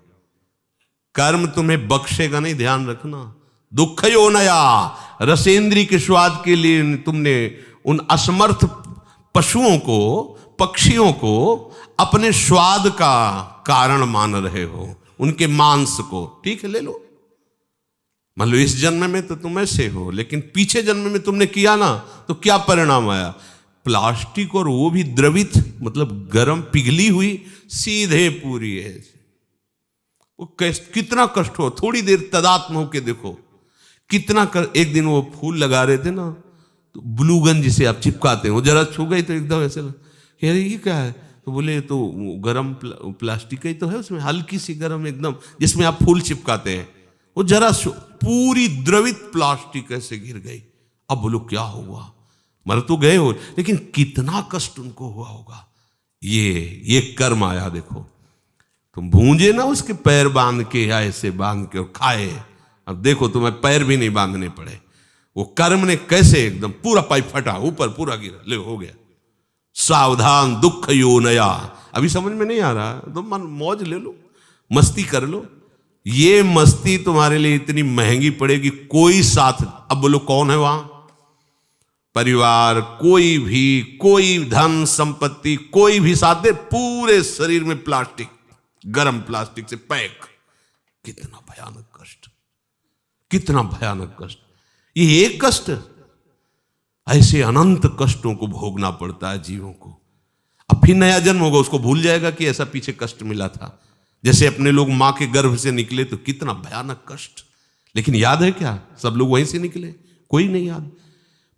कर्म तुम्हें बख्शेगा नहीं, ध्यान रखना। दुख यो नया, रसेंद्री के स्वाद के लिए तुमने उन असमर्थ पशुओं को, पक्षियों को अपने स्वाद का कारण मान रहे हो, उनके मांस को। ठीक है, ले लो, मान लो इस जन्म में तो तुम ऐसे हो, लेकिन पीछे जन्म में तुमने किया ना, तो क्या परिणाम आया? प्लास्टिक, और वो भी द्रवित, मतलब गर्म पिघली हुई, सीधे पूरी है। वो कितना कष्ट हो। थोड़ी देर तदात्म होके देखो कितना एक दिन वो फूल लगा रहे थे ना, तो ब्लूगन जिसे आप चिपकाते हो, जरा छू गई तो एकदम ऐसे कह रही ये क्या है? तो बोले तो गरम प्लास्टिक ही तो है, उसमें हल्की सी गरम एकदम, जिसमें आप फूल चिपकाते हैं। वो जरा पूरी द्रवित प्लास्टिक ऐसे गिर गई। अब बोलो क्या हुआ? मर तो गए हो, लेकिन कितना कष्ट उनको हुआ होगा। ये कर्म आया। देखो तुम भूंजे ना उसके पैर बांध के, या ऐसे बांध के और खाए, अब देखो तुम्हें पैर भी नहीं बांधने पड़े। वो कर्म ने कैसे एकदम पूरा पाइप फटा, ऊपर पूरा गिरा, ले हो गया। सावधान दुख यो नया। अभी समझ में नहीं आ रहा तो मन मौज ले लो, मस्ती कर लो। ये मस्ती तुम्हारे लिए इतनी महंगी पड़ेगी, कोई साथ। अब बोलो कौन है वहां? परिवार, कोई भी, कोई धन संपत्ति, कोई भी साथ दे, पूरे शरीर में प्लास्टिक, गरम प्लास्टिक से पैक। कितना भयानक कष्ट, कितना भयानक कष्ट। ये एक कष्ट, ऐसे अनंत कष्टों को भोगना पड़ता है जीवों को। अब फिर नया जन्म होगा, उसको भूल जाएगा कि ऐसा पीछे कष्ट मिला था। जैसे अपने लोग मां के गर्भ से निकले तो कितना भयानक कष्ट, लेकिन याद है क्या? सब लोग वहीं से निकले, कोई नहीं याद।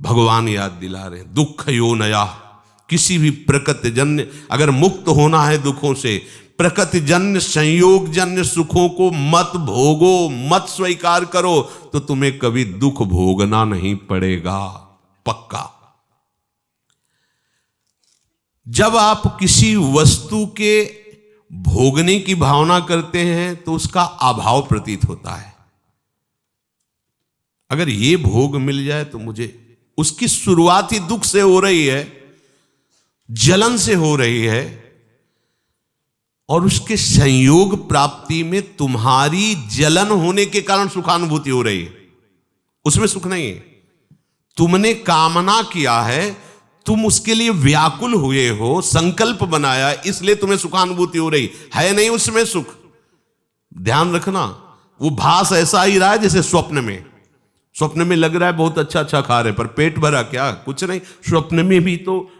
भगवान याद दिला रहे हैं, दुख यो नया। किसी भी प्रकृति जन्य, अगर मुक्त होना है दुखों से, प्रकृति जन्य संयोग जन्य सुखों को मत भोगो, मत स्वीकार करो, तो तुम्हें कभी दुख भोगना नहीं पड़ेगा, पक्का। जब आप किसी वस्तु के भोगने की भावना करते हैं तो उसका अभाव प्रतीत होता है। अगर ये भोग मिल जाए तो मुझे, उसकी शुरुआत ही दुख से हो रही है, जलन से हो रही है, और उसके संयोग प्राप्ति में तुम्हारी जलन होने के कारण सुखानुभूति हो रही है, उसमें सुख नहीं है। तुमने कामना किया है, तुम उसके लिए व्याकुल हुए हो, संकल्प बनाया, इसलिए तुम्हें सुखानुभूति हो रही है, नहीं उसमें सुख। ध्यान रखना, वो भास ऐसा ही रहा है जैसे स्वप्न में। स्वप्न में लग रहा है बहुत अच्छा अच्छा खा रहे, पर पेट भरा क्या? कुछ नहीं। स्वप्न में भी तो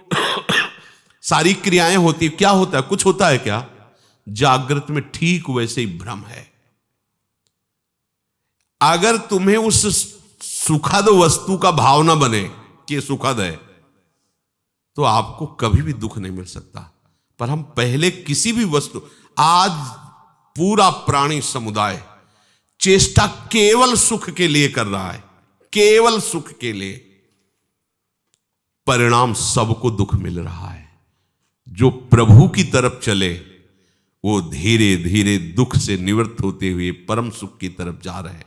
सारी क्रियाएं होती, क्या होता है? कुछ होता है क्या? जागृत में ठीक वैसे ही भ्रम है। अगर तुम्हें उस सुखद वस्तु का भावना बने कि सुखद है, तो आपको कभी भी दुख नहीं मिल सकता। पर हम पहले किसी भी वस्तु, आज पूरा प्राणी समुदाय चेष्टा केवल सुख के लिए कर रहा है, केवल सुख के लिए। परिणाम सबको दुख मिल रहा है। जो प्रभु की तरफ चले वो धीरे धीरे दुख से निवृत्त होते हुए परम सुख की तरफ जा रहे हैं।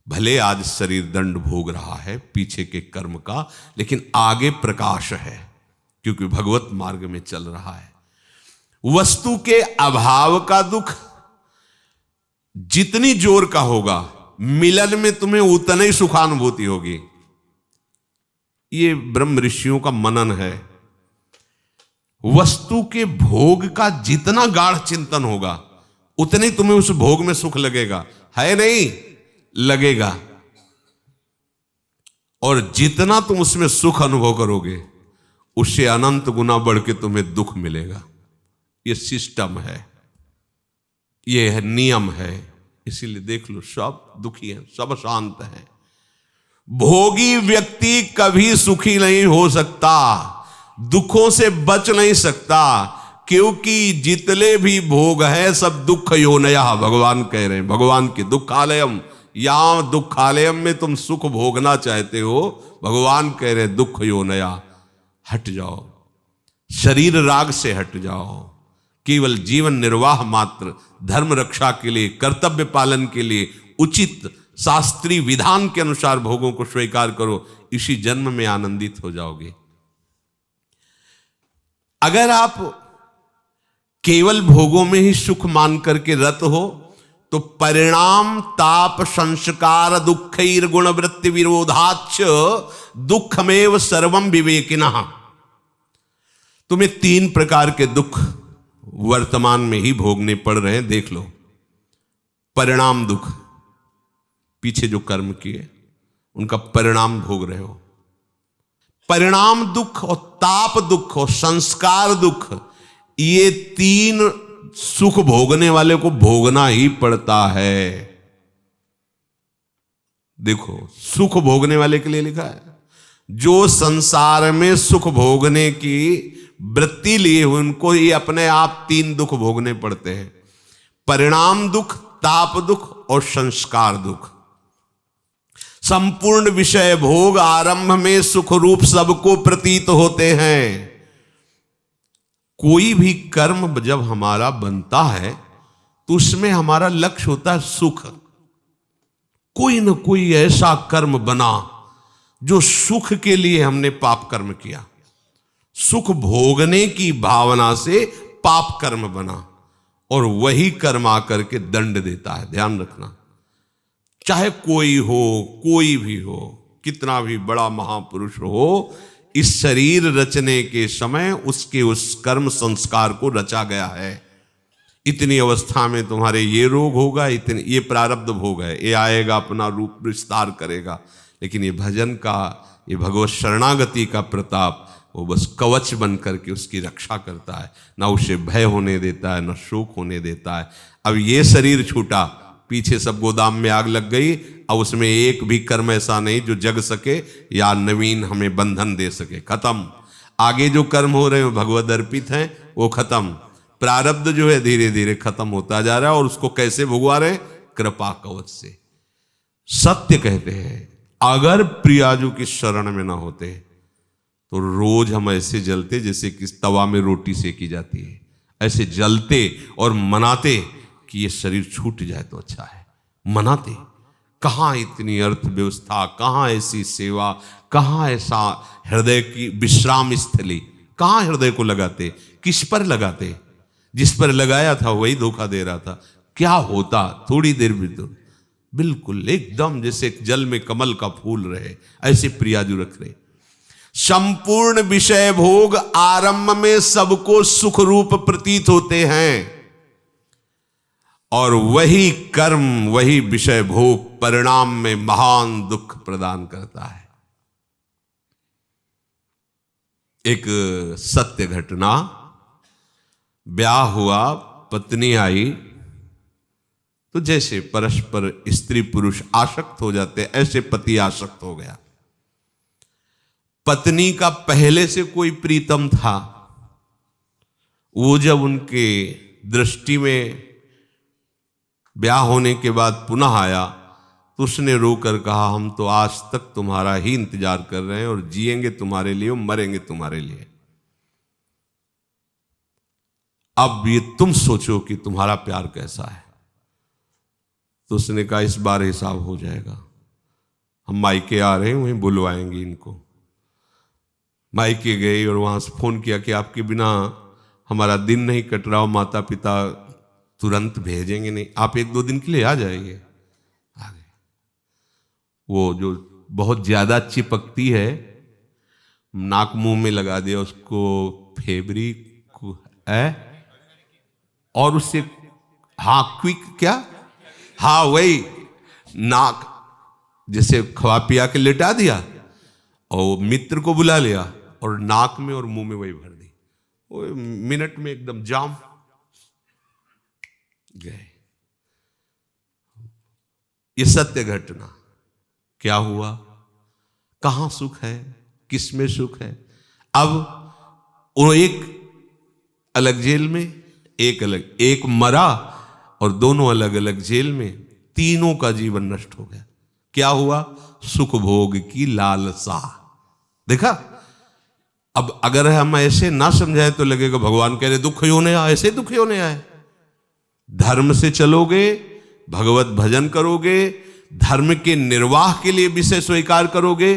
भले आज शरीर दंड भोग रहा है पीछे के कर्म का, लेकिन आगे प्रकाश है, क्योंकि भगवत मार्ग में चल रहा है। वस्तु के अभाव का दुख जितनी जोर का होगा, मिलन में तुम्हें उतनी ही सुखानुभूति होगी। ये ब्रह्म ऋषियों का मनन है। वस्तु के भोग का जितना गाढ़ चिंतन होगा उतने ही तुम्हें उस भोग में सुख लगेगा, है नहीं? लगेगा। और जितना तुम उसमें सुख अनुभव करोगे उससे अनंत गुना बढ़ के तुम्हें दुख मिलेगा। ये सिस्टम है, ये है नियम है। इसीलिए देख लो, सब दुखी हैं, सब शांत हैं। भोगी व्यक्ति कभी सुखी नहीं हो सकता, दुखों से बच नहीं सकता, क्योंकि जितने भी भोग है सब दुख योनया, भगवान कह रहे हैं। भगवान के दुखालयम, यहां दुखालयम में तुम सुख भोगना चाहते हो, भगवान कह रहे हैं दुख योनया, हट जाओ, शरीर राग से हट जाओ, केवल जीवन निर्वाह मात्र, धर्म रक्षा के लिए, कर्तव्य पालन के लिए उचित शास्त्रीय विधान के अनुसार भोगों को स्वीकार करो, इसी जन्म में आनंदित हो जाओगे। अगर आप केवल भोगों में ही सुख मान करके रत हो तो परिणाम ताप संस्कार दुखैर गुण वृत्ति विरोधाच दुखमेव सर्वम विवेकिनः। तुम्हें 3 प्रकार के दुख वर्तमान में ही भोगने पड़ रहे हैं, देख लो। परिणाम दुख, पीछे जो कर्म किए उनका परिणाम भोग रहे हो। परिणाम दुख और ताप दुख और संस्कार दुख, ये 3 सुख भोगने वाले को भोगना ही पड़ता है। देखो, सुख भोगने वाले के लिए लिखा है, जो संसार में सुख भोगने की वृत्ति लिए हुए उनको ही अपने आप 3 दुख भोगने पड़ते हैं। परिणाम दुख, ताप दुख और संस्कार दुख। संपूर्ण विषय भोग आरंभ में सुख रूप सबको प्रतीत होते हैं। कोई भी कर्म जब हमारा बनता है तो उसमें हमारा लक्ष्य होता है सुख। कोई न कोई ऐसा कर्म बना जो सुख के लिए हमने पाप कर्म किया, सुख भोगने की भावना से पाप कर्म बना, और वही कर्म आकर के दंड देता है। ध्यान रखना, चाहे कोई हो, कोई भी हो, कितना भी बड़ा महापुरुष हो, इस शरीर रचने के समय उसके उस कर्म संस्कार को रचा गया है। इतनी अवस्था में तुम्हारे ये रोग होगा, इतने ये प्रारब्ध भोग है, ये आएगा, अपना रूप विस्तार करेगा। लेकिन ये भजन का, ये भगवत शरणागति का प्रताप, वो बस कवच बन करके उसकी रक्षा करता है, ना उसे भय होने देता है, ना शोक होने देता है। अब ये शरीर छूटा, पीछे सब गोदाम में आग लग गई, अब उसमें एक भी कर्म ऐसा नहीं जो जग सके या नवीन हमें बंधन दे सके। खत्म। आगे जो कर्म हो रहे हैं भगवद अर्पित हैं, वो खत्म। प्रारब्ध जो है धीरे धीरे खत्म होता जा रहा है, और उसको कैसे भुगवा रहे? कृपा कवच से। सत्य कहते हैं, अगर प्रियाजू की शरण में ना होते तो रोज हम ऐसे जलते जैसे कि तवा में रोटी सेकी जाती है, ऐसे जलते और मनाते कि ये शरीर छूट जाए तो अच्छा है। मनाते। कहाँ इतनी अर्थव्यवस्था, कहाँ ऐसी सेवा, कहाँ ऐसा हृदय की विश्राम स्थली, कहाँ हृदय को लगाते? किस पर लगाते? जिस पर लगाया था वही धोखा दे रहा था। क्या होता थोड़ी देर भी तो बिल्कुल एकदम जैसे जल में कमल का फूल रहे, ऐसे प्रियाजू रख रहे। संपूर्ण विषय भोग आरंभ में सबको सुख रूप प्रतीत होते हैं, और वही कर्म, वही विषय भोग परिणाम में महान दुख प्रदान करता है। एक सत्य घटना, ब्याह हुआ, पत्नी आई, तो जैसे परस्पर स्त्री पुरुष आसक्त हो जाते ऐसे पति आसक्त हो गया। पत्नी का पहले से कोई प्रीतम था, वो जब उनके दृष्टि में ब्याह होने के बाद पुनः आया तो उसने रोकर कहा, हम तो आज तक तुम्हारा ही इंतजार कर रहे हैं और जिएंगे तुम्हारे लिए और मरेंगे तुम्हारे लिए। अब ये तुम सोचो कि तुम्हारा प्यार कैसा है। तो उसने कहा, इस बार हिसाब हो जाएगा, हम मायके आ रहे हैं, वहीं बुलवाएंगे इनको। मायके गए और वहां से फोन किया कि आपके बिना हमारा दिन नहीं कट रहा, माता पिता तुरंत भेजेंगे नहीं, आप 1-2 दिन के लिए आ जाइए। आ गए। वो जो बहुत ज्यादा चिपकती है, नाक मुंह में लगा दिया उसको, फेब्रिक है, और उससे, हाँ क्विक, क्या, हाँ वही, नाक जैसे खवा पिया के लेटा दिया और मित्र को बुला लिया और नाक में और मुंह में वही भर दी, वो मिनट में एकदम जाम गए। ये सत्य घटना। क्या हुआ, कहां सुख है, किसमें सुख है? अब वो एक अलग जेल में, एक अलग, एक मरा और दोनों अलग अलग जेल में, तीनों का जीवन नष्ट हो गया। क्या हुआ? सुख भोग की लालसा। देखा? अब अगर हम ऐसे ना समझाए तो लगेगा भगवान कह रहे दुख होने आए, ऐसे दुख होने आए। धर्म से चलोगे, भगवत भजन करोगे, धर्म के निर्वाह के लिए विषय स्वीकार करोगे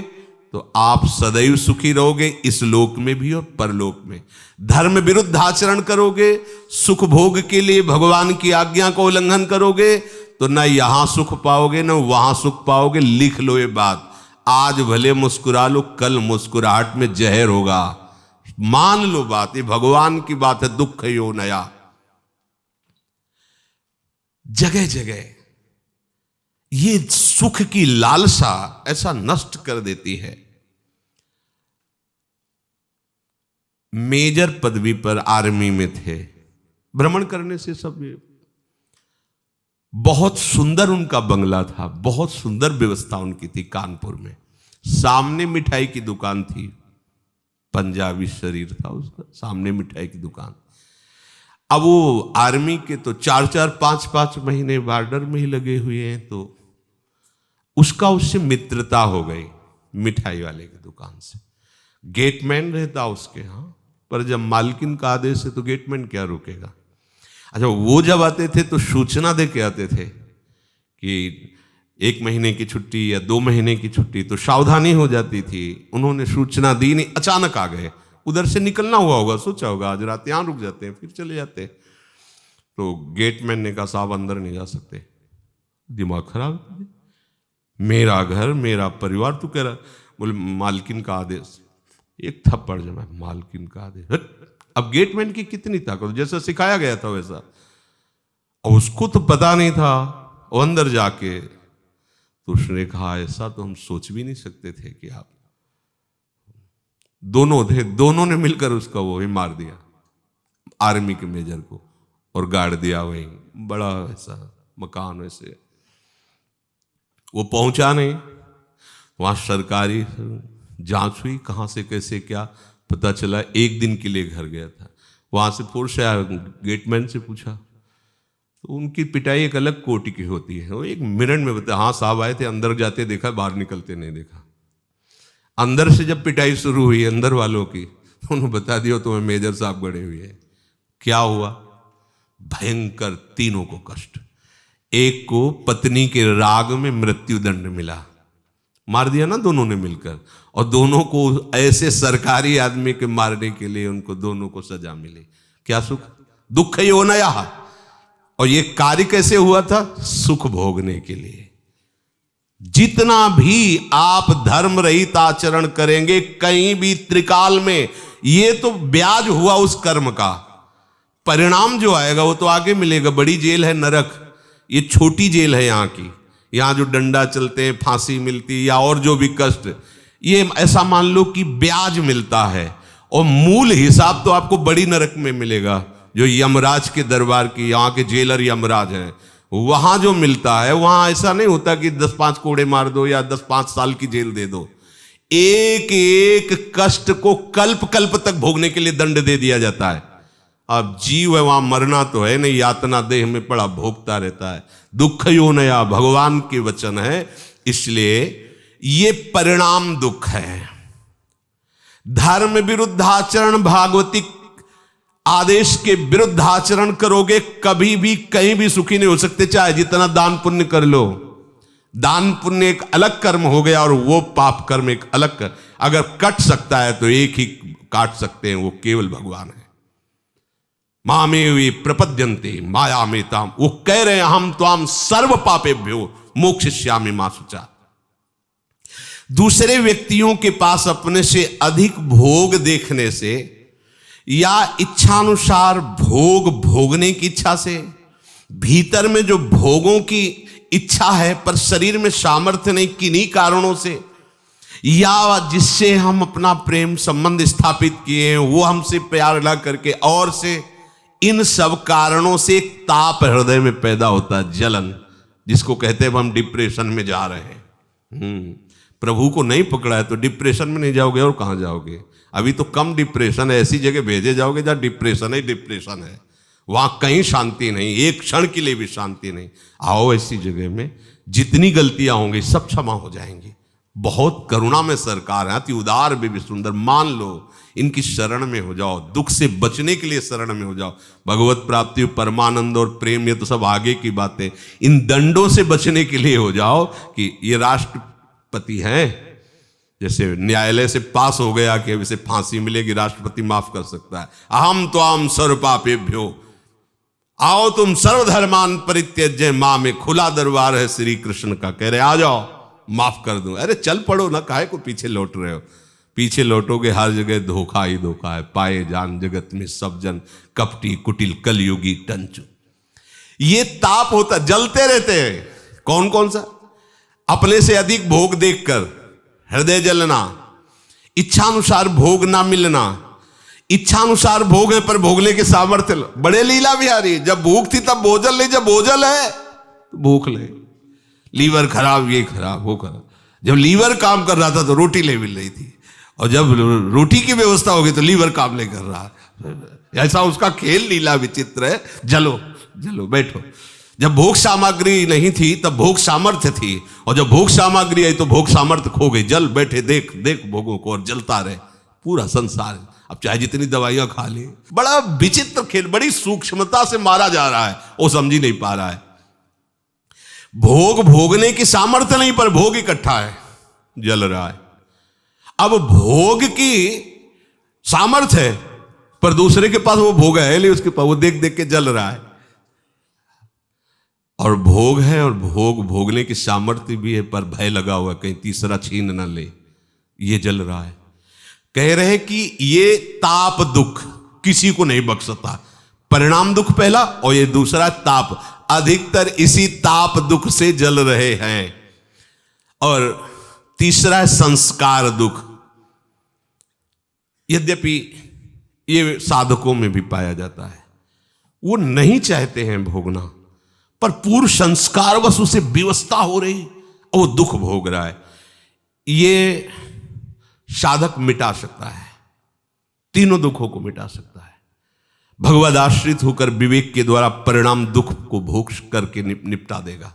तो आप सदैव सुखी रहोगे, इस लोक में भी और परलोक में। धर्म विरुद्ध आचरण करोगे, सुख भोग के लिए भगवान की आज्ञा को उल्लंघन करोगे तो ना यहां सुख पाओगे ना वहां सुख पाओगे। लिख लो ये बात, आज भले मुस्कुरा लो, कल मुस्कुराहट में जहर होगा। मान लो बात, ये भगवान की बात है। दुख यो नया, जगह जगह ये सुख की लालसा ऐसा नष्ट कर देती है। मेजर पदवी पर आर्मी में थे, भ्रमण करने से सब, बहुत सुंदर उनका बंगला था, बहुत सुंदर व्यवस्था उनकी थी कानपुर में। सामने मिठाई की दुकान थी, पंजाबी शरीर था उसका, सामने मिठाई की दुकान। अब वो आर्मी के तो 4-4, 5-5 महीने बॉर्डर में ही लगे हुए हैं, तो उसका उससे मित्रता हो गई मिठाई वाले की दुकान से। गेटमैन रहता उसके यहाँ, पर जब मालकिन का आदेश है तो गेटमैन क्या रुकेगा। अच्छा, वो जब आते थे तो सूचना दे के आते थे कि 1 महीने की छुट्टी या 2 महीने की छुट्टी, तो सावधानी हो जाती थी। उन्होंने सूचना दी नहीं, अचानक आ गए, उधर से निकलना हुआ होगा, सोचा होगा आज रात यहां रुक जाते हैं फिर चले जाते। तो गेटमैन ने कहा साहब अंदर नहीं जा सकते। दिमाग खराब, मेरा घर मेरा परिवार, तू कह रहा। बोले मालकिन का आदेश। एक थप्पड़ जमा, मालकिन का आदेश। अब गेटमैन की कितनी ताकत, जैसा सिखाया गया था वैसा, और उसको तो पता नहीं था। वो अंदर जाके तो उसने कहा ऐसा तो हम सोच भी नहीं सकते थे कि आप दोनों थे, दोनों ने मिलकर उसका वो ही मार दिया, आर्मी के मेजर को, और गाड़ दिया वहीं। बड़ा ऐसा मकान, वैसे वो पहुंचा नहीं। वहां सरकारी जांच हुई, कहां से कैसे क्या पता चला। 1 दिन के लिए घर गया था, वहां से फोर्स आया, गेटमैन से पूछा तो उनकी पिटाई एक अलग कोटि की होती है। वो 1 मिनट में बताया, हाँ साहब आए थे, अंदर जाते देखा, बाहर निकलते नहीं देखा। अंदर से जब पिटाई शुरू हुई अंदर वालों की, तो उन्होंने बता दिया तुम्हें मेजर साहब गड़े हुए हैं। क्या हुआ? भयंकर, तीनों को कष्ट। एक को पत्नी के राग में मृत्यु दंड मिला, मार दिया ना दोनों ने मिलकर, और दोनों को ऐसे सरकारी आदमी के मारने के लिए उनको दोनों को सजा मिली। क्या सुख, दुख यो नया। और ये कार्य कैसे हुआ था? सुख भोगने के लिए। जितना भी आप धर्म रहित आचरण करेंगे कहीं भी त्रिकाल में, ये तो ब्याज हुआ उस कर्म का। परिणाम जो आएगा वो तो आगे मिलेगा। बड़ी जेल है नरक, ये छोटी जेल है यहाँ की। यहाँ जो डंडा चलते हैं, फांसी मिलती, या और जो भी कष्ट, ये ऐसा मान लो कि ब्याज मिलता है, और मूल हिसाब तो आपको बड़ी नरक में मिलेगा, जो यमराज के दरबार की, यहाँ के जेलर यमराज हैं, वहां जो मिलता है। वहां ऐसा नहीं होता कि 10-5 कोड़े मार दो या 10-5 साल की जेल दे दो। एक एक कष्ट को कल्प कल्प तक भोगने के लिए दंड दे दिया जाता है। अब जीव है, वहां मरना तो है नहीं, यातना देह में पड़ा भोगता रहता है। दुख यो नया भगवान के वचन है, इसलिए ये परिणाम दुख है। धर्म विरुद्ध आचरण, भागवतिक आदेश के विरुद्ध आचरण करोगे, कभी भी कहीं भी सुखी नहीं हो सकते, चाहे जितना दान पुण्य कर लो। दान पुण्य एक अलग कर्म हो गया और वो पाप कर्म एक अलग कर। अगर कट सकता है तो एक ही काट सकते हैं, वो केवल भगवान है। मामेवे प्रपद्यन्ते माया में ताम, वो कह रहे हैं हम त्वाम सर्व पापेभ्यो मोक्षयिष्यामि मा शुचा। दूसरे व्यक्तियों के पास अपने से अधिक भोग देखने से या इच्छानुसार भोग भोगने की इच्छा से, भीतर में जो भोगों की इच्छा है पर शरीर में सामर्थ्य नहीं, किन्हीं कारणों से, या जिससे हम अपना प्रेम संबंध स्थापित किए हैं वो हमसे प्यार ना करके और से, इन सब कारणों से एक ताप हृदय में पैदा होता है, जलन, जिसको कहते हैं हम डिप्रेशन में जा रहे हैं। प्रभु को नहीं पकड़ा है तो डिप्रेशन में नहीं जाओगे और कहां जाओगे? अभी तो कम डिप्रेशन है, ऐसी जगह भेजे जाओगे जहां डिप्रेशन है, वहां कहीं शांति नहीं, एक क्षण के लिए भी शांति नहीं। आओ ऐसी जगह में, जितनी गलतियां होंगी सब क्षमा हो जाएंगी। बहुत करुणा में सरकार है, अति उदार भी सुंदर। मान लो इनकी शरण में हो जाओ, दुख से बचने के लिए शरण में हो जाओ। भगवत प्राप्ति, परमानंद और प्रेम, ये तो सब आगे की बातें। इन दंडों से बचने के लिए हो जाओ कि ये राष्ट्रपति हैं, जैसे न्यायालय से पास हो गया कि अब इसे फांसी मिलेगी, राष्ट्रपति माफ कर सकता है। अहम त्वाम सर्व पापेभ्यो, आओ तुम सर्वधर्मान परित्यज्य मां में खुला दरबार है श्री कृष्ण का। कह रहे आ जाओ, माफ कर दूं। अरे चल पड़ो ना, काहे को पीछे लौट रहे हो? पीछे लौटोगे हर जगह धोखा ही धोखा है। पाए जान जगत में सब जन, कपटी कुटिल कलयुगी टंचु। ये ताप होता, जलते रहते हैं। कौन कौन सा? अपने से अधिक भोग देखकर हृदय जलना, इच्छानुसार भोग ना मिलना, इच्छानुसार भोग है पर भोगने के सामर्थ्य। बड़े लीला बिहारी, जब भूख थी तब भोजन ले, जब भोजन है तो भूख ले। लीवर खराब, ये खराब, वो खराब। जब लीवर काम कर रहा था तो रोटी ले मिल रही थी, और जब रोटी की व्यवस्था हो गई तो लीवर काम नहीं कर रहा। ऐसा उसका खेल लीला विचित्र है। जलो जलो, बैठो। जब भोग सामग्री नहीं थी तब भोग सामर्थ्य थी, और जब भोग सामग्री आई तो भोग सामर्थ्य खो गई। जल बैठे, देख देख भोगों को, और जलता रहे पूरा संसार। अब चाहे जितनी दवाइयां खा ले, बड़ा विचित्र खेल, बड़ी सूक्ष्मता से मारा जा रहा है, वो समझ ही नहीं पा रहा है। भोग भोगने की सामर्थ्य नहीं पर भोग इकट्ठा है, जल रहा है। अब भोग की सामर्थ्य है पर दूसरे के पास वो भोग है नहीं, उसके पास वो देख देख के जल रहा है। और भोग है और भोग भोगने की सामर्थ्य भी है पर भय लगा हुआ है कहीं तीसरा छीन न ले, ये जल रहा है। कह रहे कि ये ताप दुख किसी को नहीं बख्शता। परिणाम दुख पहला, और ये दूसरा ताप। अधिकतर इसी ताप दुख से जल रहे हैं। और तीसरा है संस्कार दुख। यद्यपि ये साधकों में भी पाया जाता है, वो नहीं चाहते हैं भोगना, पर पूर्व संस्कार बस उसे विवस्था हो रही और वो दुख भोग रहा है। ये साधक मिटा सकता है, तीनों दुखों को मिटा सकता है। भगवद आश्रित होकर विवेक के द्वारा परिणाम दुख को भोग करके निपटा देगा।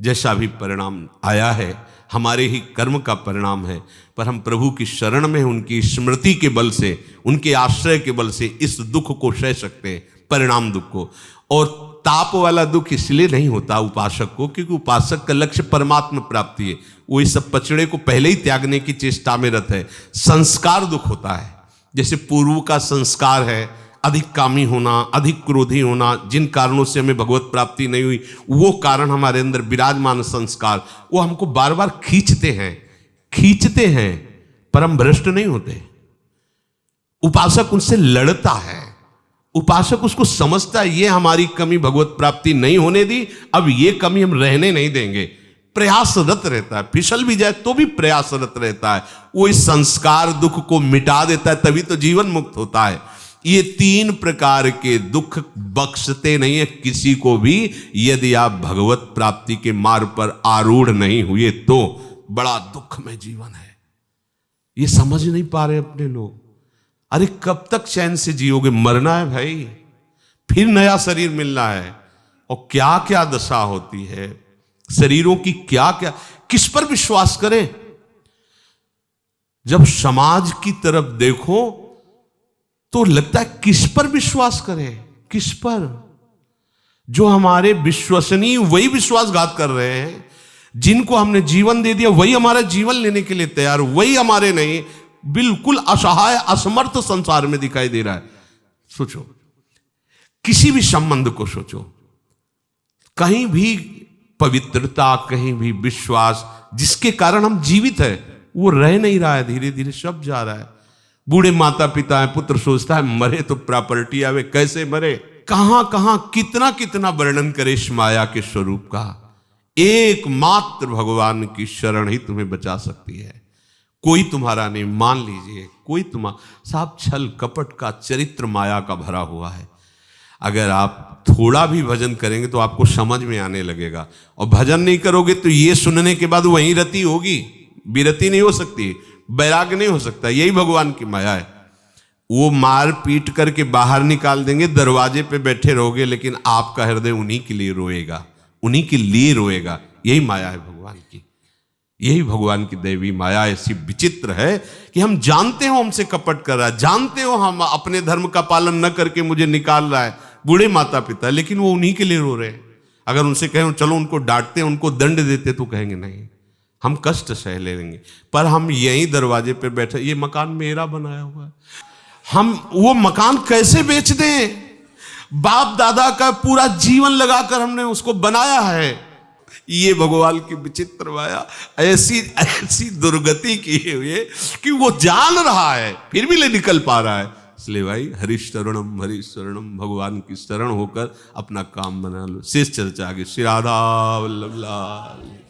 जैसा भी परिणाम आया है हमारे ही कर्म का परिणाम है, पर हम प्रभु की शरण में उनकी स्मृति के बल से, उनके आश्रय के बल से इस दुख को सह सकते हैं, परिणाम दुख को। और ताप वाला दुख इसलिए नहीं होता उपासक को, क्योंकि उपासक का लक्ष्य परमात्मा प्राप्ति है। वो इस सब पचड़े को पहले ही त्यागने की चेष्टा में रत है। संस्कार दुख होता है, जैसे पूर्व का संस्कार है अधिक कामी होना, अधिक क्रोधी होना, जिन कारणों से हमें भगवत प्राप्ति नहीं हुई, वो कारण हमारे अंदर विराजमान संस्कार, वो हमको बार बार खींचते हैं, पर हम भ्रष्ट नहीं होते। उपासक उनसे लड़ता है, उपासक उसको समझता है ये हमारी कमी भगवत प्राप्ति नहीं होने दी, अब ये कमी हम रहने नहीं देंगे। प्रयासरत रहता है, फिसल भी जाए तो भी प्रयासरत रहता है। वो इस संस्कार दुख को मिटा देता है, तभी तो जीवन मुक्त होता है। ये तीन प्रकार के दुख बख्शते नहीं है किसी को भी, यदि आप भगवत प्राप्ति के मार्ग पर आरूढ़ नहीं हुए तो। बड़ा दुख में जीवन है, ये समझ नहीं पा रहे अपने लोग। अरे कब तक चैन से जियोगे? मरना है भाई, फिर नया शरीर मिलना है। और क्या क्या दशा होती है शरीरों की, क्या क्या, किस पर विश्वास करें? जब समाज की तरफ देखो तो लगता है किस पर विश्वास करें, किस पर? जो हमारे विश्वसनीय वही विश्वासघात कर रहे हैं, जिनको हमने जीवन दे दिया वही हमारा जीवन लेने के लिए तैयार, वही हमारे नहीं, बिल्कुल असहाय असमर्थ संसार में दिखाई दे रहा है। सोचो, किसी भी संबंध को सोचो, कहीं भी पवित्रता, कहीं भी विश्वास जिसके कारण हम जीवित हैं, वो रह नहीं रहा है, धीरे धीरे सब जा रहा है। बूढ़े माता पिता है, पुत्र सोचता है मरे तो प्रॉपर्टी आवे, कैसे मरे, कहां कहां कितना कितना वर्णन करे इस माया के स्वरूप का। एकमात्र भगवान की शरण ही तुम्हें बचा सकती है। कोई तुम्हारा नहीं, मान लीजिए कोई तुम्हारा, साहब छल कपट का चरित्र माया का भरा हुआ है। अगर आप थोड़ा भी भजन करेंगे तो आपको समझ में आने लगेगा, और भजन नहीं करोगे तो ये सुनने के बाद वहीं रति होगी, विरति नहीं हो सकती, वैराग्य नहीं हो सकता। यही भगवान की माया है। वो मार पीट करके बाहर निकाल देंगे, दरवाजे पे बैठे रहोगे, लेकिन आपका हृदय उन्हीं के लिए रोएगा, उन्हीं के लिए रोएगा। यही माया है भगवान की, यही भगवान की दैवी माया ऐसी विचित्र है कि हम जानते हो हमसे कपट कर रहा है, जानते हो हम अपने धर्म का पालन न करके मुझे निकाल रहा है, बूढ़े माता पिता, लेकिन वो उन्हीं के लिए रो रहे हैं। अगर उनसे कहें चलो उनको डांटते उनको दंड देते तो कहेंगे नहीं, हम कष्ट सह लेंगे, पर हम यहीं दरवाजे पे बैठे, ये मकान मेरा बनाया हुआ है, हम वो मकान कैसे बेच दें? बाप दादा का पूरा जीवन लगाकर हमने उसको बनाया है। ये भगवान की विचित्र माया ऐसी ऐसी दुर्गति की हुई है कि वो जान रहा है फिर भी ले निकल पा रहा है। इसलिए भाई हरिशरणम हरिशरणम, भगवान की शरण होकर अपना काम बना लो। शेष चर्चा आगे। श्री राधा वल्लभ लाल।